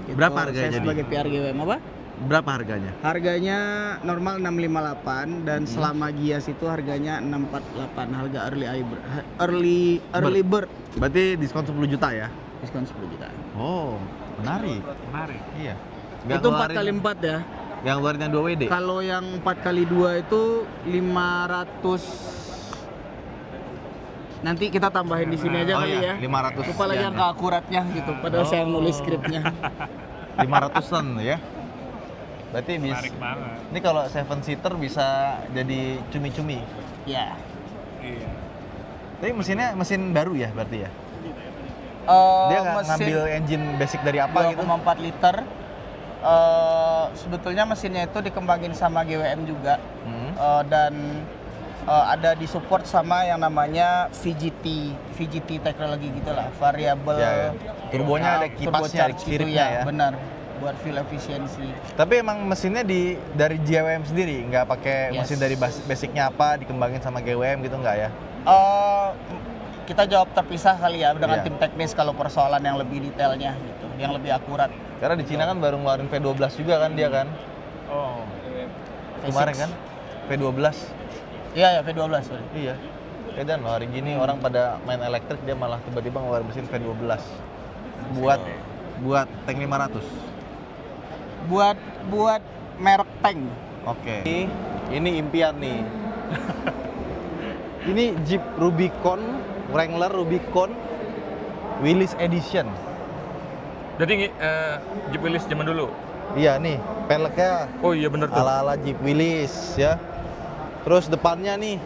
Gitu. Berapa harganya Saya jadi? sebagai PR GWM apa? Berapa harganya? Harganya normal 658 dan selama Gias itu harganya 648 harga early bird Berarti diskon 10 juta ya? diskon 10 juta. Oh, menarik. Menarik. Iya. Itu 4x4 ya. Yang ngeluarin yang 2 WD? Kalau yang 4x2 itu 500. Nanti kita tambahin di sini aja Oh kali iya, ya. 500 Lupa lagi sekian angka ya. akuratnya gitu. Padahal saya nulis skripnya. 500-an ya? Berarti bisa. Menarik banget. Ini kalau 7 seater bisa jadi cumi-cumi. Ya. Iya. Tapi mesinnya mesin baru ya berarti ya? Dia nggak ngambil engine basic dari apa gitu? 2,4 liter. Sebetulnya mesinnya itu dikembangin sama GWM juga. Dan ada disupport sama yang namanya VGT teknologi gitulah, variable. Ya, ya. Turbonya ada kipasnya, ada turbocharge gitu siripnya ya. Benar, buat fuel efficiency. Tapi emang mesinnya dari GWM sendiri, nggak pakai Yes. mesin dari basicnya apa, dikembangin sama GWM gitu nggak ya? Kita jawab terpisah kali ya dengan Iya. tim teknis kalau persoalan yang lebih detailnya gitu, yang lebih akurat. Karena di Cina kan baru ngeluarin V12 juga kan dia kan? Oh. Kemarin kan? V12. Iya ya, V12 sorry. Iya. Dan loh, hari gini orang pada main elektrik dia malah tiba-tiba ngeluarin mesin V12 buat tank 500. Buat merek tank. Oke. Ini impian nih. Ini Jeep Rubicon, Wrangler Rubicon Willys Edition. Jadi Jeep Willys zaman dulu. Iya nih, peleknya Oh iya bener tuh. ala-ala Jeep Willys ya. Terus depannya nih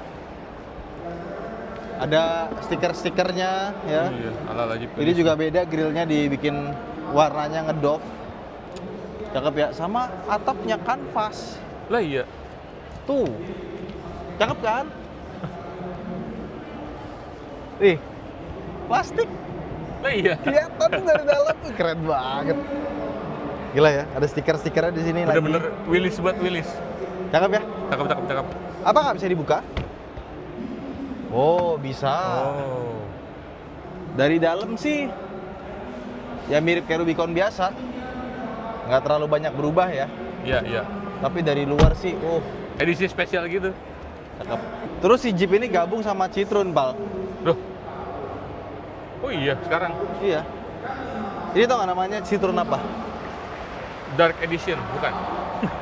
ada stiker-stikernya ya. Oh, iya, ala-ala Jeep Ini Willys. juga beda, grillnya dibikin warnanya ngedove. Cakep ya, sama atapnya kanvas. Lah iya. Tuh, cakep kan? Ih, plastik. Lah iya. Kelihatan tuh dari dalam tuh keren banget. Gila ya, ada stiker-stikernya di sini lagi. Bener-bener Willys buat Willys. Cakep ya? Cakep, cakep, cakep. Apa nggak bisa dibuka? Oh, bisa. Oh. Dari dalam sih ya mirip kayak Rubicon biasa. Nggak terlalu banyak berubah ya. Iya, iya. Tapi dari luar sih, Edisi spesial gitu. cakep. Terus si Jeep ini gabung sama Citroen, Pal. Loh. Oh iya, sekarang Iya. Ini tau nggak namanya Citroen apa? Dark Edition, bukan?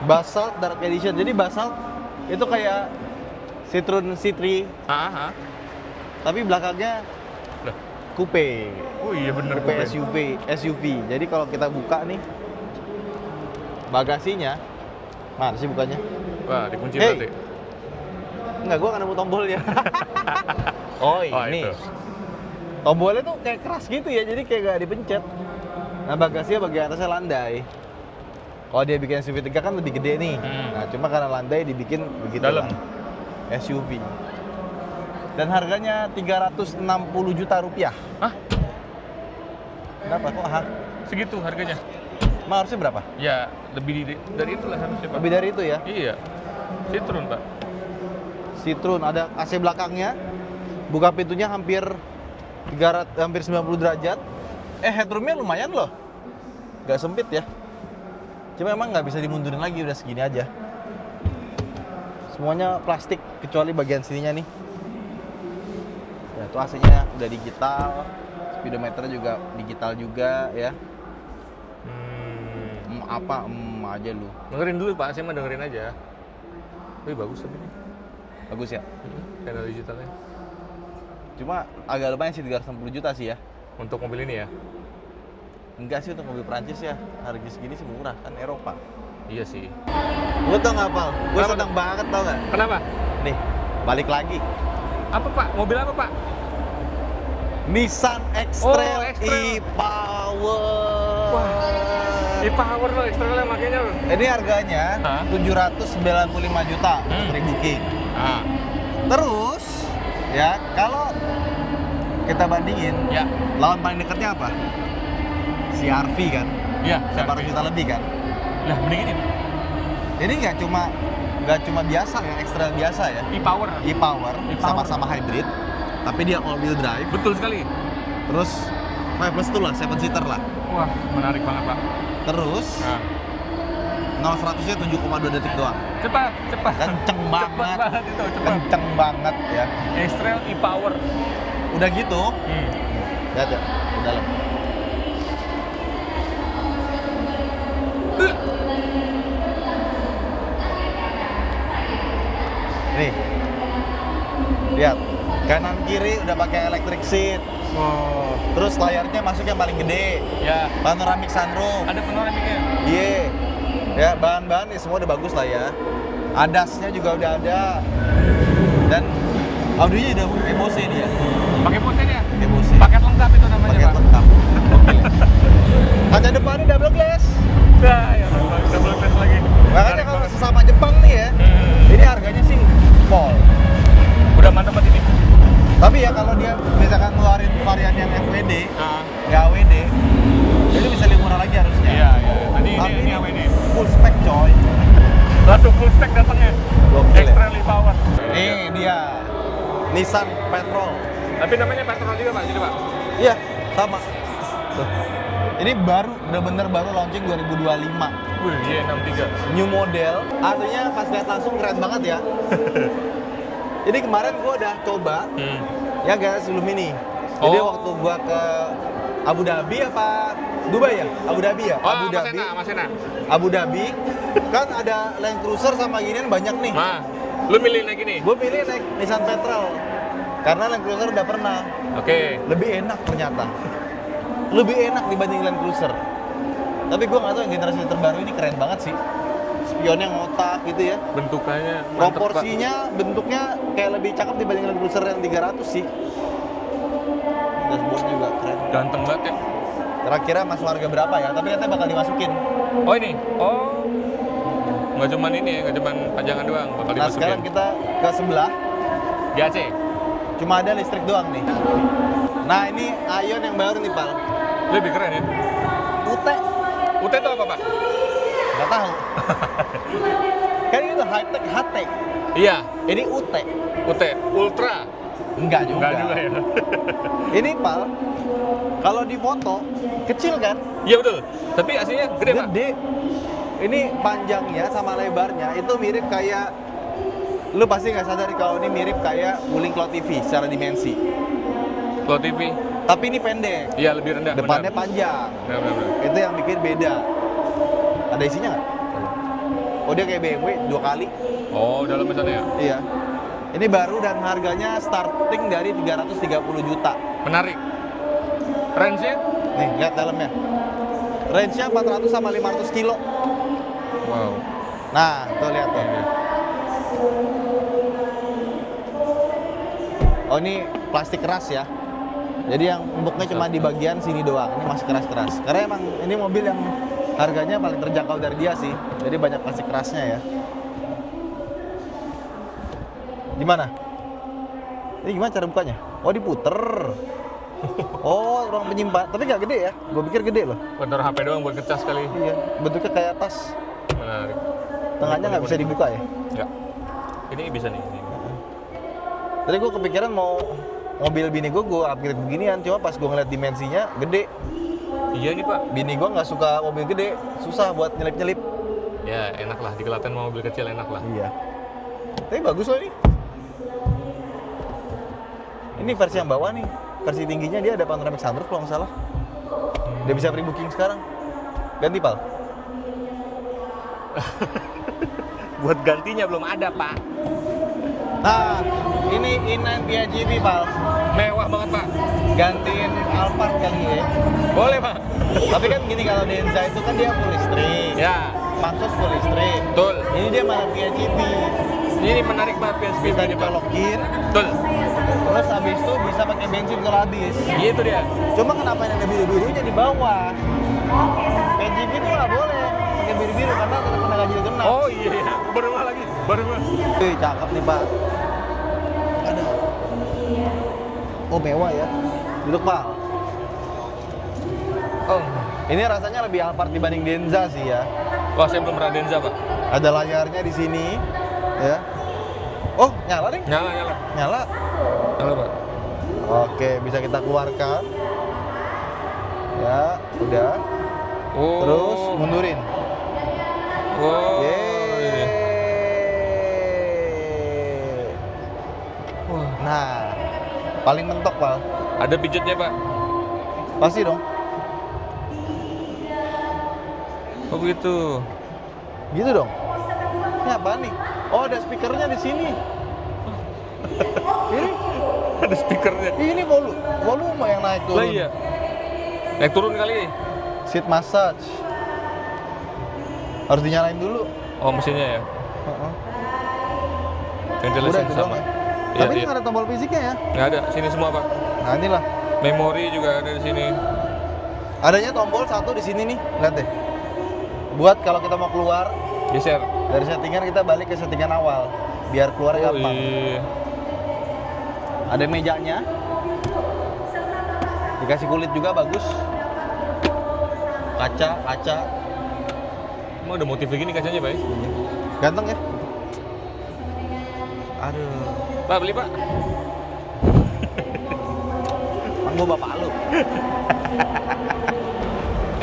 Basalt Dark Edition. Jadi Basalt Itu kayak Citroen C3, tapi belakangnya Loh. coupe. Oh iya bener. Coupe SUV. Jadi kalau kita buka nih bagasinya, mana sih bukanya? Wah, dikunci Hey. berarti. Enggak, gua nggak nemu tombolnya. Oh ini. itu. Tombolnya tuh kayak keras gitu ya, jadi kayak gak dipencet. Nah bagasinya bagian atasnya landai. Kalau dia bikin SUV 3 kan lebih gede nih. Nah cuma karena landai dibikin begitu Dalam. SUV. Dan harganya 360 juta rupiah. Hah? Kenapa kok? Segitu harganya? Emang harusnya berapa? Ya, lebih dari itulah harusnya, Pak. Lebih dari itu ya. Iya. Citroen, Pak. Citroen ada AC belakangnya. Buka pintunya hampir 90 derajat. Headroomnya lumayan loh. Gak sempit ya. Cuma emang nggak bisa dimundurin lagi, udah segini aja. Semuanya plastik kecuali bagian sininya nih. Ya, itu AC-nya udah digital. Speedometer juga digital juga ya. Apa aja lu. Dengerin dulu, Pak. Saya mah dengerin aja. Wih, bagus tapi ini. Bagus ya. Channel digitalnya. Cuma agak lumayan sih 360 juta sih ya. Untuk mobil ini ya? Enggak sih untuk mobil Prancis ya. Harga segini sih murah, kan Eropa. Iya sih. Lu tau nggak, Pal? Gue Kenapa seneng banget tau nggak? Kenapa? Nih, balik lagi. Apa, Pak? Mobil apa, Pak? Nissan X-Trail Oh, X-Trail. e-Power. Wah, e-Power lo, X-Trail makanya lo. Ini harganya Hah? 795 juta free booking. Terus ya kalau kita bandingin, Ya. lawan paling dekatnya apa? CR-V kan, Iya, 800 juta lebih kan. Lah, mending ini. Ini nggak cuma biasa ya, X-Trail biasa ya. E-Power. E-Power E-Power. sama-sama hybrid, tapi dia all wheel drive. Betul sekali. Terus 5+2 lah, 7 seater lah. Wah, menarik banget, Pak. Terus Nah. 0-100-nya 7,2 detik doang. Cepat. Kenceng Cepat banget. banget itu, cepat. Kenceng banget ya. X-Trail e-Power. Udah gitu, lihat ya, ke dalam. Nih, lihat kanan kiri udah pakai electric seat. Wow. Terus layarnya masuk yang paling gede, Ya, panoramic sunroof. ada panoramiknya. Iya, ya bahan-bahan ya semua udah bagus lah ya. ADAS-nya juga udah ada. Dan audionya udah Bose dia. Pakai Bose ya? Bose. Paket lengkap itu namanya, Paket Pak. lengkap. Oke. Kaca depannya double glass. Nah, ya, double glass lagi. Makanya Menarik kalau banget. sesama Jepang nih ya, ini harganya sih pol. Udah mantap banget ini. Tapi ya kalau dia misalkan ngeluarin varian yang FWD, Nah, ya AWD, jadi bisa lebih murah lagi harusnya. iya. Tadi Tapi ini AWD. full spec coy. Langsung full stack datangnya. Gokil ya. X-Trail e-Power. Nih dia, Nissan Petrol. Tapi namanya petrol juga, Pak. Jadi, Pak. Iya, sama. Tuh. Ini baru, bener-bener baru launching 2025. Wih, iya 63. New model, artinya pas lihat langsung keren banget ya. Jadi kemarin gua udah coba, ya guys sebelum ini. Jadi Oh. waktu gua ke Abu Dhabi apa Dubai ya? Abu Dhabi ya? Oh, Abu Dhabi. Mas Ena. Abu Dhabi kan ada Land Cruiser sama ginian banyak nih. Nah, lu milih naik ini? Gue pilih naik Nissan Petrol karena Land Cruiser udah pernah. Oke. Lebih enak ternyata. Lebih enak dibanding Land Cruiser. Tapi gue nggak tahu yang generasi terbaru ini keren banget sih. Spionnya ngotak gitu ya. Bentukannya mantep, Pak. Proporsinya, bentuknya kayak lebih cakep dibanding Land Cruiser yang 300 sih. Dashboard juga keren. Ganteng banget ya. Kira-kira masuk harga berapa ya? Tapi katanya bakal dimasukin. Oh ini? Oh. Nggak cuman ini ya, nggak cuman pajangan doang, bakal Nah dimasukin. sekarang kita ke sebelah, GAC? cuma ada listrik doang nih. Nah ini Ion yang baru nih Pal. Lebih keren ya? UT, UT itu apa, Pak? nggak tahu. Kan itu high tech HT. Iya, Ini UT. UT. Ultra? Enggak juga. Nggak juga ya? Ini Pal, kalau di foto kecil kan? Iya betul, tapi aslinya gede, Pak? Gede. Ini panjangnya sama lebarnya itu mirip kayak, lu pasti nggak sadar kalau ini mirip kayak Wuling Cloud TV secara dimensi. Cloud TV? Tapi ini pendek, Iya, lebih rendah. depannya benar. panjang. Benar. Itu yang bikin beda. Ada isinya nggak? Oh dia kayak BMW 2 kali. Oh, dalamnya sana ya? Iya. Ini baru dan harganya starting dari 330 juta. Menarik. Range-nya? Nih, lihat dalamnya. Range-nya 400 sama 500 kilo. Wow. Nah, tuh lihat tuh. Oh, ini plastik keras ya. Jadi yang empuknya cuma di bagian sini doang. Ini masih keras-keras. Karena emang ini mobil yang harganya paling terjangkau dari dia sih. Jadi banyak plastik kerasnya ya. Gimana? Ini gimana cara bukanya? Oh, diputer. Oh, ruang penyimpan. Tapi nggak gede ya? Gue pikir gede loh. Bentar HP doang buat ngecas kali. Iya, bentuknya kayak tas. Menarik. Tengahnya nggak bisa dibuka ya? Enggak. Ini bisa nih. Ini. Tadi gue kepikiran mau mobil bini gue upgrade beginian. Cuma pas gue ngeliat dimensinya gede. Iya nih Pak. Bini gue nggak suka mobil gede. Susah buat nyelip-nyelip. Ya enak lah, dikelaten mau mobil kecil enak lah. Iya. Tapi bagus loh ini. Ini versi yang bawah nih. Versi tingginya dia ada panoramic sunroof kalau nggak salah. Dia bisa pre-booking sekarang. Ganti Pal. Buat gantinya belum ada Pak. Nah, ini inline PHEV Pal. Mewah banget Pak. Gantiin Alphard kali ya. Boleh Pak. Tapi kan gini, kalau Denza itu kan dia full listrik. Ya. Maxus full listrik. Betul. Ini dia malah PHEV. Ini menarik banget PSP Bisa ini Pak. dicolok gear. Betul. Terus habis itu bisa pakai bensin kalau habis. Itu dia. Cuma kenapa yang ada biru-birunya di bawah? PHEV itu nggak boleh pakai biru-biru karena kena ganjil genap. Oh iya. Baru lagi. Baru. Wih, cakep nih Pak. Ada. Oh mewah ya. Duduk Pak. Oh. Ini rasanya lebih Alphard dibanding Denza sih ya. Wah, saya belum pernah Denza Pak. Ada layarnya di sini, ya. Oh, nyala nih? Nyala. Nyala. Nyala Pak. Oke, bisa kita keluarkan. Ya, udah. Oh. Terus mundurin. Oh. Yeay. Wah. Nah, paling mentok Pak. Ada pijatnya Pak. Pasti dong. Oh begitu. Gitu dong. Ini apa nih? Oh, ada speakernya di sini. Ini, Ada speakernya. ini volume yang naik turun. Lah iya. Naik turun kali. Seat massage. Harus dinyalain dulu. Oh mesinnya ya. Heeh. Ventilasi Udah, itu sama. doang ya. Iya, Tapi ini iya. nggak ada tombol fisiknya ya? Nggak ada. Sini semua Pak. Nah inilah. Memori juga ada di sini. Adanya tombol satu di sini nih. Lihat deh. Buat kalau kita mau keluar Geser. dari settingan, kita balik ke settingan awal. Biar keluar gampang. iya. Ada mejanya. Dikasih kulit juga bagus. Kaca. Emang ada motif begini kacanya Pak? Ganteng ya? Aduh. Pak beli Pak. Kan gua bapak lu.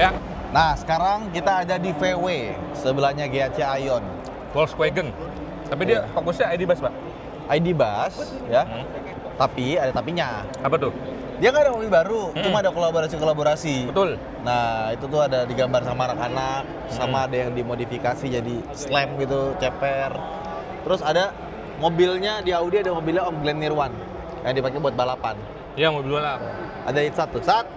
Ya. Nah, sekarang kita ada di VW, sebelahnya GAC Aion. Volkswagen. Tapi dia fokusnya ID Bus Pak. ID Bus, ya. Hmm. Tapi ada tapinya. Apa tuh? Dia nggak ada mobil baru, cuma ada kolaborasi. Betul. Nah, itu tuh ada digambar sama anak-anak, sama ada yang dimodifikasi jadi slam gitu, ceper. Terus ada mobilnya di Audi, ada mobilnya Om Glenn Nirwan yang dipakai buat balapan. Iya mobil balap. Ada hit satu, saat.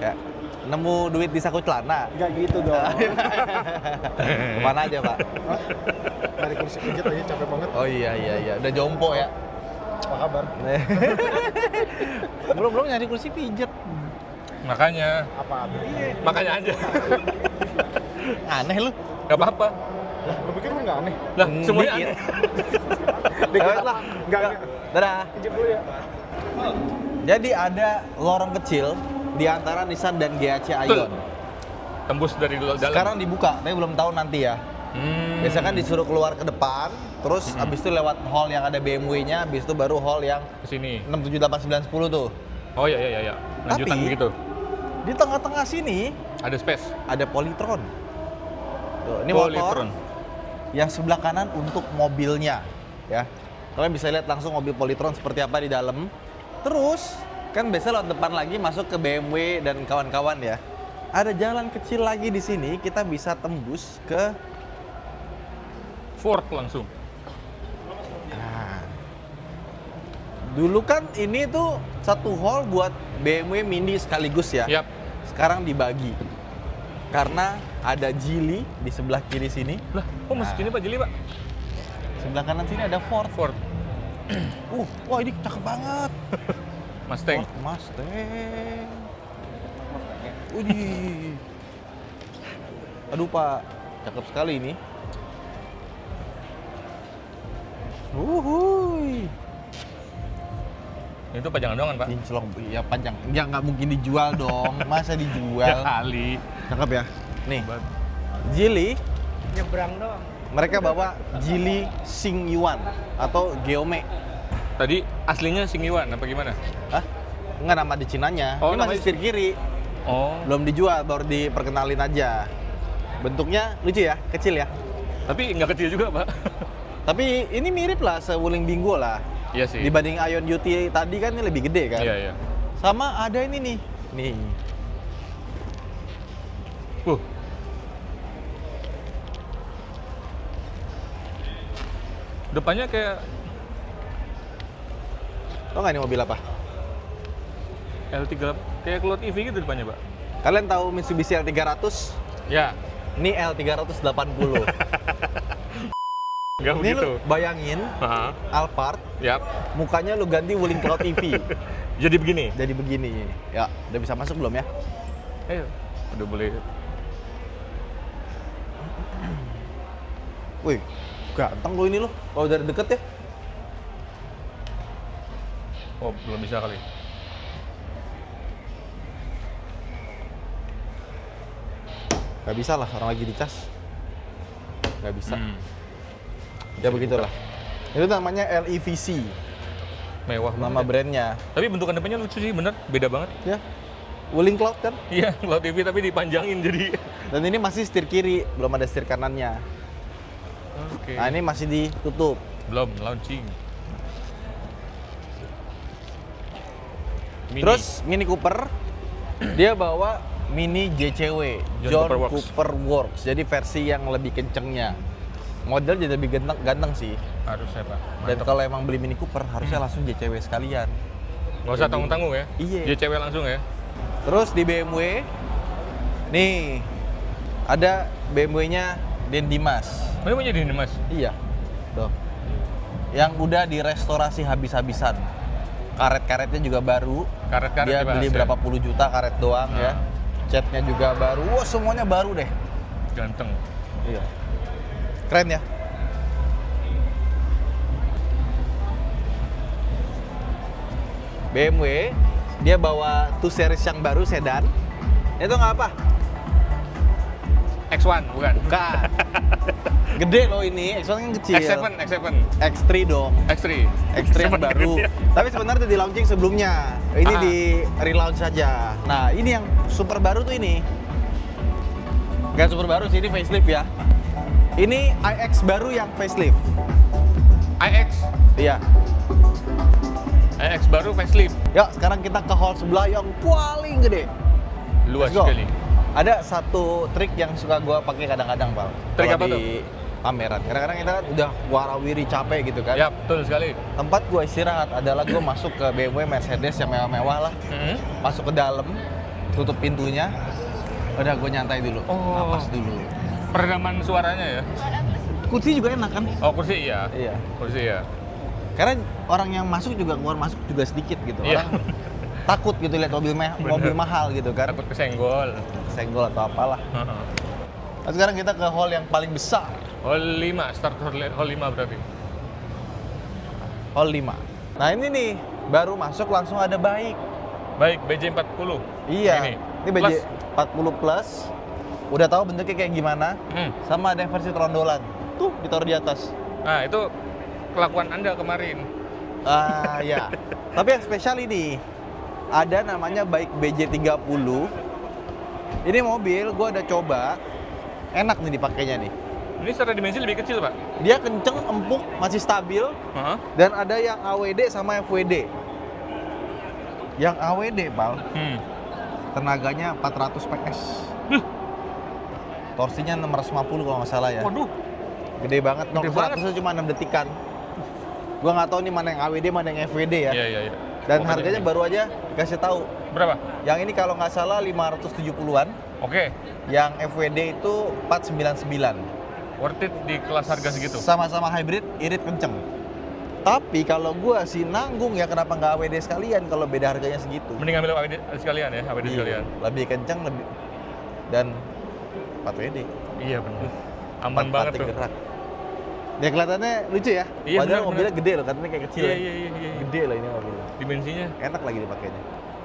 Ya, nemu duit di saku celana. Enggak gitu dong. Kemana aja Pak? Dari kursi pijat aja capek banget. Oh iya, udah jompo ya. Apa kabar? belum nyari kursi pijet. Makanya. Apa? Makanya aja. Aneh lu. Gak apa-apa. Lah, lu pikir lu nggak aneh? Lah, semuanya Dikit. aneh. Dikit lah. Enggak. Dadah. Pijat dulu ya. Jadi ada lorong kecil di antara Nissan dan GAC Aion. Tembus dari dalam. Sekarang dibuka, tapi belum tahu nanti ya. Biasanya kan disuruh keluar ke depan, terus abis itu lewat hall yang ada BMW-nya, abis itu baru hall yang Ke sini. 6, 7, 8, 9, 10 tuh. Oh iya. Lanjutan Tapi- begitu. Di tengah-tengah sini Ada space. ada Polytron. Tuh, ini Polytron. motor yang sebelah kanan untuk mobilnya, ya. Kalian bisa lihat langsung mobil Polytron seperti apa di dalam. Terus kan biasa lewat depan lagi masuk ke BMW dan kawan-kawan ya. ada jalan kecil lagi di sini, kita bisa tembus ke Ford langsung. Nah, dulu kan ini tuh satu hall buat BMW Mini sekaligus ya. Yap. Sekarang dibagi. Karena ada Geely di sebelah kiri sini. Lah, kok masuk sini Pak Jili, Pak? Sebelah kanan sini ada Ford. Ford. Wah ini cakep banget. Mustang. Ford Mustang. Widih. Aduh Pak, cakep sekali ini. Wuhui. Itu pajangan doang kan, Pak? Kinclong, ya panjang. Ya nggak mungkin dijual dong. Masa Ya dijual? kali. Cakep ya. Nih, Geely, Nyebrang doang. mereka bawa Geely Xingyuan atau Geome. Tadi aslinya Xingyuan apa gimana? Hah? Enggak, nama di Cinanya. Oh, Ini masih namanya- setir kiri. Oh. Belum dijual, baru diperkenalin aja. Bentuknya lucu ya, kecil ya. Tapi nggak kecil juga, Pak. Tapi ini mirip lah sewuling Bingo lah. Iya sih. Dibanding Ion UT tadi kan ini lebih gede kan. Iya, iya. Sama ada ini nih. Nih. Depannya kayak Tau nggak ini mobil apa? L3, kayak Cloud EV gitu depannya, Pak. Kalian tahu Mitsubishi L300? Ya, Ini L380. nggak Ini begitu. lu bayangin Aha. Alphard, Yap. mukanya lu ganti Wuling Cloud EV. Jadi begini. Jadi begini. Ya, udah bisa masuk belum ya? Ayo. Udah boleh. Wih, ganteng lo ini lo. Kalau dari deket ya. Oh, belum bisa kali. Gak bisa lah, orang lagi dicas. Gak bisa. Ya begitulah. Itu namanya LEVC, Mewah nama banget. brandnya. Tapi bentukan depannya lucu sih, bener. Beda banget. Ya, Wuling Cloud kan. Iya, Cloud EV tapi dipanjangin jadi. Dan ini masih setir kiri, belum ada setir kanannya. Oke. Nah ini masih ditutup. Belum launching. Mini. Terus Mini Cooper, dia bawa Mini JCW, John John Cooper Works. Cooper Works. Jadi versi yang lebih kencengnya. Model jadi lebih ganteng sih. Harusnya, Pak. Dan Mantap. kalau emang beli Mini Cooper, harusnya langsung JCW sekalian. Nggak usah tanggung-tanggung ya. Iya. Dia cewek langsung ya. Terus di BMW, nih ada BMW-nya Den Dimas. Ini mau jadi ini, Mas. Iya, tuh. Yang udah direstorasi habis-habisan. Karet-karetnya juga baru. Karet-karet Dia dibahas beli ya. berapa puluh juta karet doang ya. Nah. Catnya juga baru. Wah, semuanya baru deh. Ganteng. Iya. Keren ya. BMW, dia bawa 2 series yang baru sedan. Itu nggak apa? X1 bukan? Bukan. Gede loh ini, X1 kan kecil. X7. X3 dong. X3. X3 yang Semakin baru. gede. Tapi sebenarnya udah di launching sebelumnya. Ini Ah. di relaunch saja. Nah, ini yang super baru tuh ini. Gak super baru sih, ini facelift ya. Ini iX baru yang facelift. iX. Iya. iX baru facelift. Yuk, sekarang kita ke hall sebelah yang paling gede. Luas Let's go. sekali. Ada satu trik yang suka gua pakai kadang-kadang, Pak. Trik Kalau apa di pameran. Kadang-kadang kita kan udah warawiri capek gitu kan. Ya, betul sekali. Tempat gua istirahat adalah gua masuk ke BMW Mercedes yang mewah-mewah lah. Masuk ke dalam, tutup pintunya. Udah gua nyantai dulu, Oh. napas dulu. Peredaman suaranya ya. Kursi juga enak kan? Oh, kursi iya. Iya. Kursi ya. Karena orang yang masuk juga keluar masuk juga sedikit gitu. Iya. Orang takut gitu lihat mobil mahal gitu kan. Takut kesenggol. Senggol atau apalah. Nah, sekarang kita ke hall yang paling besar. Hall 5, start hall 5 berarti. Hall 5. Nah ini nih, baru masuk langsung ada baik. Baik, BJ40. Iya. Ini BJ Plus. 40 Plus. Udah tahu bentuknya kayak gimana? Sama ada yang versi trondolan. Tuh, ditaruh di atas. Nah, itu kelakuan Anda kemarin. Ah, ya. Tapi yang spesial ini ada namanya baik BJ30. Ini mobil gua udah coba. Enak nih dipakainya nih. Ini secara dimensi lebih kecil, Pak. Dia kenceng, empuk, masih stabil. Heeh. Dan ada yang AWD sama FWD. Yang AWD, Pal. tenaganya 400 PS. Torsinya 650 kalau nggak salah ya. Waduh, Gede banget, 0 Gede ke 100 cuma 6 detikan. Gua nggak tahu nih mana yang AWD, mana yang FWD ya. iya. Dan Pokoknya harganya ini. baru aja dikasih tahu. Berapa? Yang ini kalau nggak salah 570-an, Oke, yang FWD itu 499. worth it di kelas harga segitu. Sama-sama hybrid, irit kenceng. Tapi kalau gua sih nanggung ya, kenapa nggak AWD sekalian kalau beda harganya segitu. Mending ambil AWD sekalian ya, AWD Iya, sekalian. lebih kenceng, lebih dan 4 WD. Iya benar. Aman banget tuh. Gerak. Dia kelihatannya lucu ya. Iya, Padahal benar, mobilnya gede loh, katanya kayak kecil. Iya, ya. iya. Gede loh ini mobilnya. Dimensinya. Enak lagi dipakainya.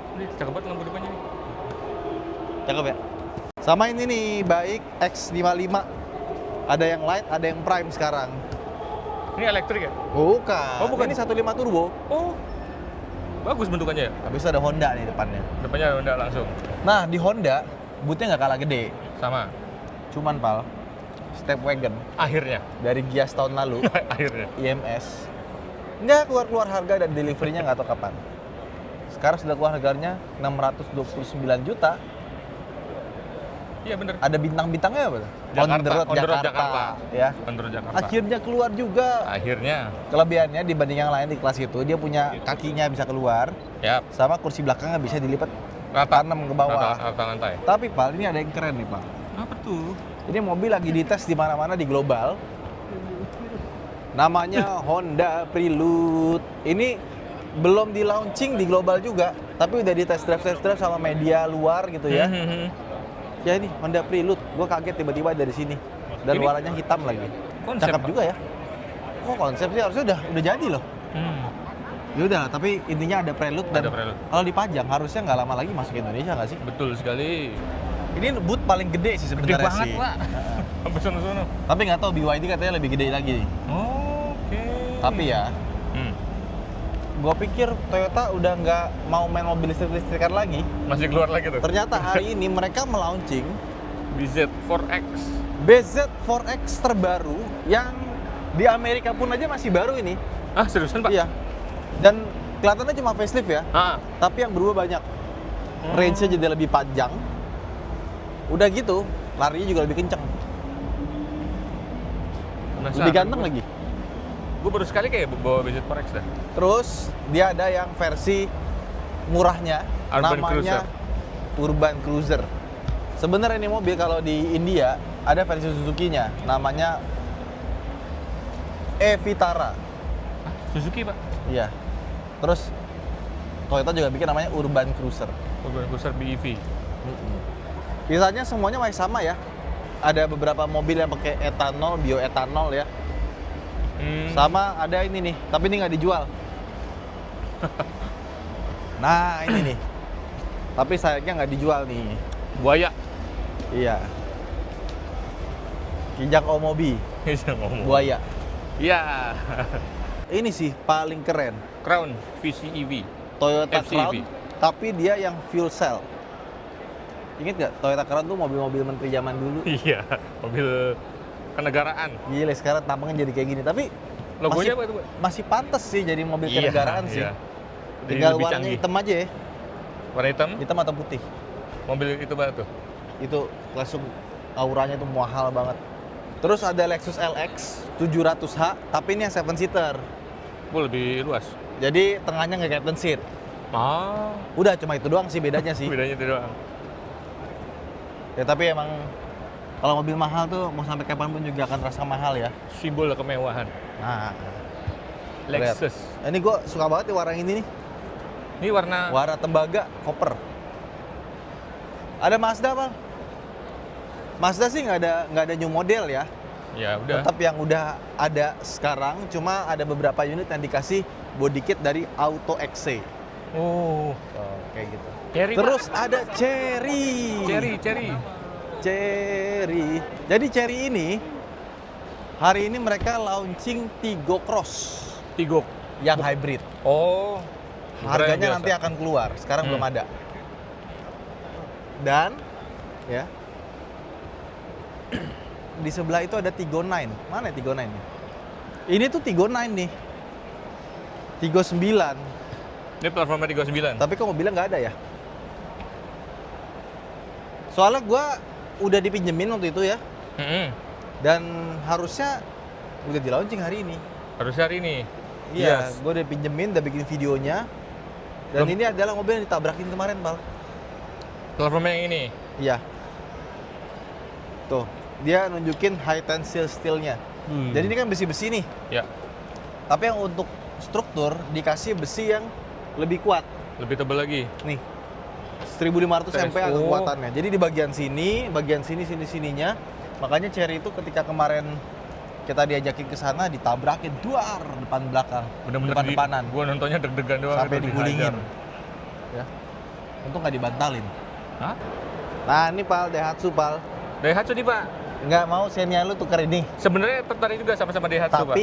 Ini cakep banget lampu depannya nih. Cakep ya. Sama ini nih, baik X55. Ada yang light, ada yang prime sekarang. Ini elektrik ya? Bukan. Oh, bukan. Ini 1.5 turbo. Oh, bagus bentukannya ya? Habis itu ada Honda nih depannya. Depannya udah langsung. Nah, di Honda bootnya nggak kalah gede. Sama. Cuman pal, step wagon Akhirnya. dari Gias tahun lalu, Akhirnya. IMS, nggak keluar harga dan deliverynya nggak tahu kapan. Sekarang sudah keluar harganya 629 juta. Iya bener. Ada bintang-bintangnya apa? Jakarta, On the road on the road Jakarta. Ya. On the road Jakarta. Akhirnya keluar juga. Akhirnya. Kelebihannya dibanding yang lain di kelas itu, dia punya kakinya bisa keluar, Ya. sama kursi belakangnya bisa dilipat Rata. tanam ke bawah. Rata lantai. Tapi Pal, ini ada yang keren nih Pak. Apa tuh? Ini mobil lagi dites di mana-mana di global. Namanya Honda Prelude. Ini belum di launching di global juga, tapi udah di test drive sama media luar gitu ya. Ya ini Honda Prelude. Gue kaget tiba-tiba dari sini. Dan Ini warnanya hitam lagi. konsep, Cakep Pak. juga ya. Kok konsep sih, harusnya udah jadi loh. Ya udah, tapi intinya ada Prelude dan Ada Prelude. kalau dipajang harusnya nggak lama lagi masuk Indonesia nggak sih? Betul sekali. Ini boot paling gede sih Gede sebenarnya banget, sih. Pak. Sampai sono-sono. Tapi nggak tahu BYD katanya lebih gede lagi nih. Oke. Tapi ya, gue pikir Toyota udah nggak mau main mobil listrik-listrikan lagi. Masih keluar lagi tuh. Ternyata hari ini mereka melaunching BZ4X. BZ4X terbaru yang di Amerika pun aja masih baru ini. Ah, seriusan, Pak? Iya. Dan kelihatannya cuma facelift ya, Ah. tapi yang berubah banyak. Range-nya jadi lebih panjang. Udah gitu, larinya juga lebih kenceng. Lebih ganteng lagi. Gue baru sekali kayak bawa BZ4X dah. Terus dia ada yang versi murahnya, Urban namanya Urban Cruiser. Sebenarnya ini mobil kalau di India ada versi Suzuki-nya, namanya e-Vitara. Suzuki, Pak. Iya. Terus Toyota juga bikin namanya Urban Cruiser. Urban Cruiser BEV. Biasanya semuanya masih sama ya. Ada beberapa mobil yang pakai etanol, bioetanol ya. Sama ada ini nih, tapi ini nggak dijual. Nah ini nih, tapi sayangnya nggak dijual nih. Buaya. Iya. Kijang Omobi, Bisa ngomong. buaya. Iya. Ini sih paling keren, Crown VCEV. Toyota FCEV. Crown, tapi dia yang fuel cell. Ingat nggak, Toyota Crown tuh mobil-mobil menteri zaman dulu. Iya, mobil kenegaraan. Gila, sekarang tampangnya jadi kayak gini. Tapi Logonya apa itu, Pak? masih pantas sih jadi mobil kenegaraan sih. Iya. Jadi Tinggal lebih warnanya canggih. hitam aja ya, Warna hitam, hitam atau putih. mobil itu banget tuh. Itu langsung auranya tuh mahal banget. Terus ada Lexus LX 700h, tapi ini yang 7-seater. Lebih luas. Jadi tengahnya nggak captain seat. Ah, Udah cuma itu doang sih bedanya sih. bedanya itu doang. Ya tapi emang kalau mobil mahal tuh mau sampai kapan pun juga akan terasa mahal ya. Simbol kemewahan. Nah, Lexus. ini gue suka banget nih warna ini nih. Ini warna Warna tembaga, koper. Ada Mazda, Pak. Mazda sih nggak ada new model ya. ya udah. Tetap yang udah ada sekarang, cuma ada beberapa unit yang dikasih body kit dari Auto XC. Oh, Kayak gitu. Cherry. Terus Pak. ada Cherry. Cherry. Jadi Cherry ini hari ini mereka launching Tigo Cross Tigok. yang hybrid. Oh. Harganya biasa. nanti akan keluar. Sekarang belum ada. Dan ya di sebelah itu ada Tigo 9. Mana ya Tigo 9 nih? Ini tuh Tigo 9 nih. Tigo 9. Ini platformnya 39. Tapi kok mobilnya nggak ada ya? Soalnya gua udah dipinjemin waktu itu ya. Dan harusnya udah di launching hari ini. Harusnya hari ini. Iya, Yes. gue udah pinjemin, udah bikin videonya. Dan ini adalah mobil yang ditabrakin kemarin, Pal. Platformnya yang ini. Iya. Tuh, dia nunjukin high tensile steel-nya. Jadi ini kan besi-besi nih. Ya, Tapi yang untuk struktur dikasih besi yang lebih kuat. lebih tebal lagi. Nih. 1500 MPa Oh. kekuatannya. Jadi di bagian sini, sininya. Makanya Cherry itu ketika kemarin kita diajakin ke sana ditabrakin duar depan belakang. Bener-bener Depan-depanan. Gua nontonnya deg-degan doang. Sampai itu digulingin. dihajar. Ya. Untung nggak dibantalin. Hah? Nah, ini Pal, Daihatsu Pal. Daihatsu nih, Pak. Nggak mau Xenia lu tuker ini. Sebenarnya tertarik juga sama-sama Daihatsu, Pak.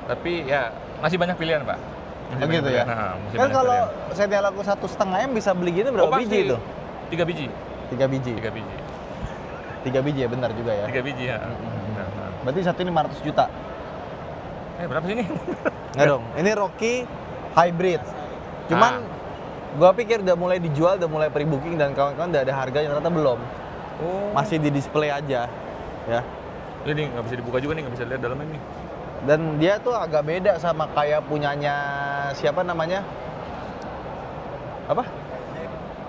Tapi ya masih banyak pilihan, Pak. Masih Oh banyak gitu ya? pilihan. Nah, masih Kan banyak kalau pilihan. Xenia laku 1,5 M bisa beli gini berapa Oh, pasti. biji itu? 3 biji. 3 biji. 3 biji. 3 biji ya, benar juga ya. 3 biji ya. Nah. Berarti satu ini 500 juta. Berapa sih ini? Nggak dong. Ini Rocky Hybrid. Cuman gua pikir udah mulai dijual, udah mulai pre-booking dan kawan-kawan udah ada harganya, ternyata belum. Oh. Masih di display aja. Ya. Ini nggak bisa dibuka juga nih, nggak bisa lihat dalamnya nih. Dan dia tuh agak beda sama kayak punyanya siapa namanya? Apa?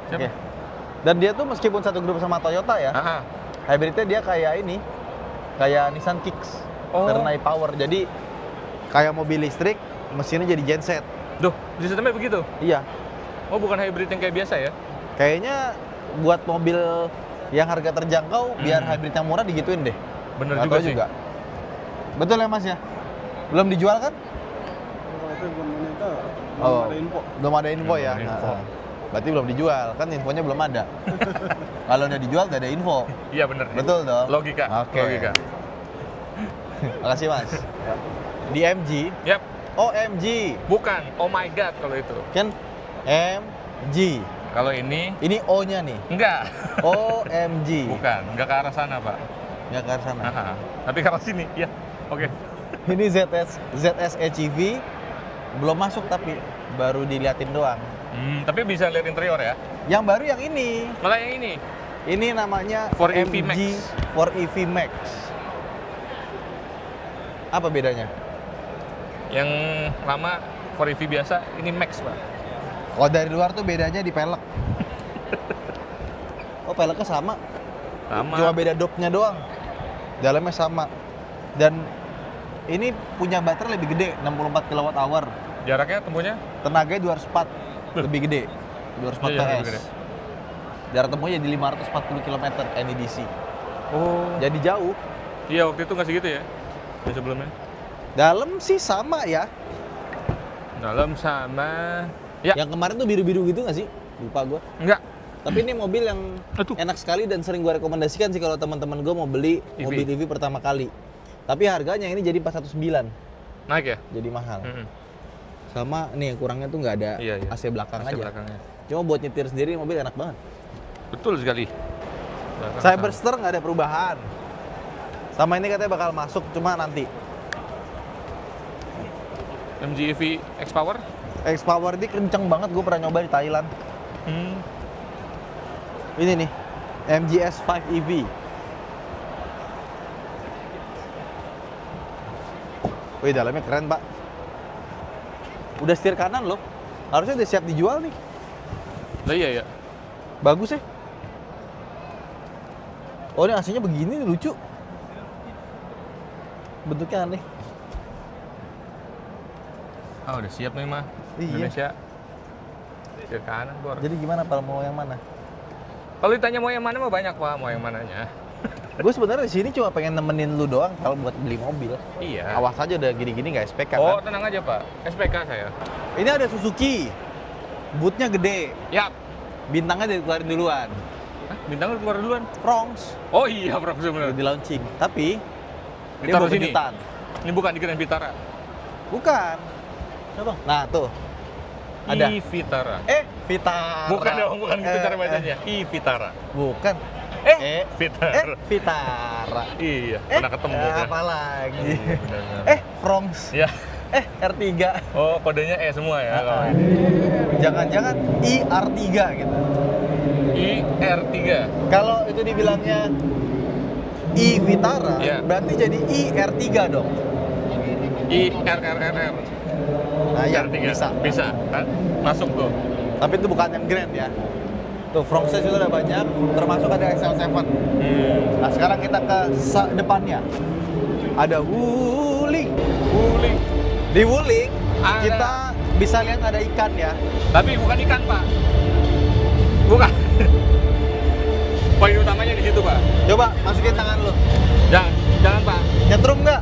Siapa? Oke. Dan dia tuh meskipun satu grup sama Toyota ya, Ah, hybridnya dia kayak ini, kayak Nissan Kicks, Oh. Sernai Power. Jadi kayak mobil listrik, mesinnya jadi genset. Duh, sistemnya begitu? Iya, Oh, bukan hybrid yang kayak biasa ya? kayaknya buat mobil yang harga terjangkau, biar hybrid yang murah digituin deh. Bener Nggak juga tahu sih. Betul ya Mas ya? Belum dijual kan? Kalau itu belum ada, Oh, ada info. belum ada info Belum ya? ada info. Nah, berarti belum dijual, kan infonya belum ada. Kalau udah dijual, udah ada info. Iya bener. Betul dong? Logika. Oke. Logika. Makasih Mas. Di MG, Yap. OMG, Bukan. Oh my god kalau itu. kan MG. Kalau ini Ini O-nya nih. enggak. OMG. Bukan. Enggak ke arah sana, Pak. Nggak ke arah sana. Aha. Tapi ke arah sini. Iya. Oke. Ini ZS HEV belum masuk tapi baru diliatin doang. Tapi bisa lihat interior ya. Yang baru yang ini. Malah yang ini. Ini namanya 4EV MG Max. 4EV Max. Apa bedanya? Yang lama 4EV biasa, ini Max, Pak. Oh, dari luar tuh bedanya di pelek. Oh, peleknya sama. Sama. Cuma beda dopnya doang. Dalamnya sama. Dan ini punya baterai lebih gede, 64 kWh. Jaraknya tempuhnya? Tenaganya 204, lebih gede. 204 Iya, lebih PS. gede. Jarak tempuhnya di 540 km NEDC. Oh. Jadi jauh. Iya, waktu itu nggak segitu ya? Yang sebelumnya. Dalam sih sama ya. Dalam sama. Ya. Yang kemarin tuh biru-biru gitu nggak sih? Lupa gua. Enggak. Tapi ini mobil yang Aduh. enak sekali dan sering gua rekomendasikan sih kalau teman-teman gua mau beli EV. mobil EV pertama kali. Tapi harganya ini jadi 419, Naik ya? jadi mahal. Mm-mm. Sama nih kurangnya tuh nggak ada Iya, iya. AC belakang AC aja. belakangnya. Cuma buat nyetir sendiri mobil enak banget. Betul sekali. Belakang Cyberster nggak ada perubahan. Sama ini katanya bakal masuk, cuma nanti. sama. MG EV X-Power? X-Power ini kenceng banget, gue pernah nyoba di Thailand. Ini nih, MG S5 EV. Wih, dalamnya keren, Pak. Udah setir kanan loh. Harusnya udah siap dijual nih. Lah iya ya. Bagus ya. Oh, ini AC-nya begini nih, lucu. Bentuknya aneh. Ah, udah siap nih mah. Iya. Indonesia. Ke kanan, Bor. Jadi gimana, Pak, mau yang mana? Kalau ditanya mau yang mana mah banyak, Pak. Mau yang mananya? Gue sebenarnya di sini cuma pengen nemenin lu doang kalau buat beli mobil. Iya. Awas aja udah gini-gini nggak SPK Oh, kan? tenang aja, Pak. SPK saya. Ini ada Suzuki. Bootnya gede. Yap. Bintangnya dikeluarin duluan. Hah, bintangnya keluar duluan. Bronx. Oh iya, Prof. Udah Bener. di launching. Tapi dia Ditaruh mau sini. kejutan. Ini bukan di Grand Vitara. Bukan. Coba. Nah, tuh. Ada. Vitara. Vitara. Bukan dong, bukan gitu cara bacanya. Vitara. Bukan. Vitara. Vitara. Iya, pernah ketemu kan. apa lagi? Iya, benar-benar. Bronx. Ya. R3. Oh, kodenya E semua ya. Ah, kalau ah. ini. Jangan-jangan IR3 gitu. IR3. Kalau itu dibilangnya I Vitara, Iya. berarti jadi IR3 dong. IRRRR. Nah, iya, IR3. bisa. Bisa, kan? Masuk tuh. Tapi itu bukan yang grand ya. Tuh, front size itu udah banyak, termasuk ada XL7. Nah, sekarang kita ke depannya. Ada Wuling. Wuling. Di Wuling, Ada. kita bisa lihat ada ikan ya. Tapi bukan ikan, Pak. Bukan. Poin utamanya di situ, Pak. Coba masukin tangan lu. Jangan, Pak. Nyetrum nggak?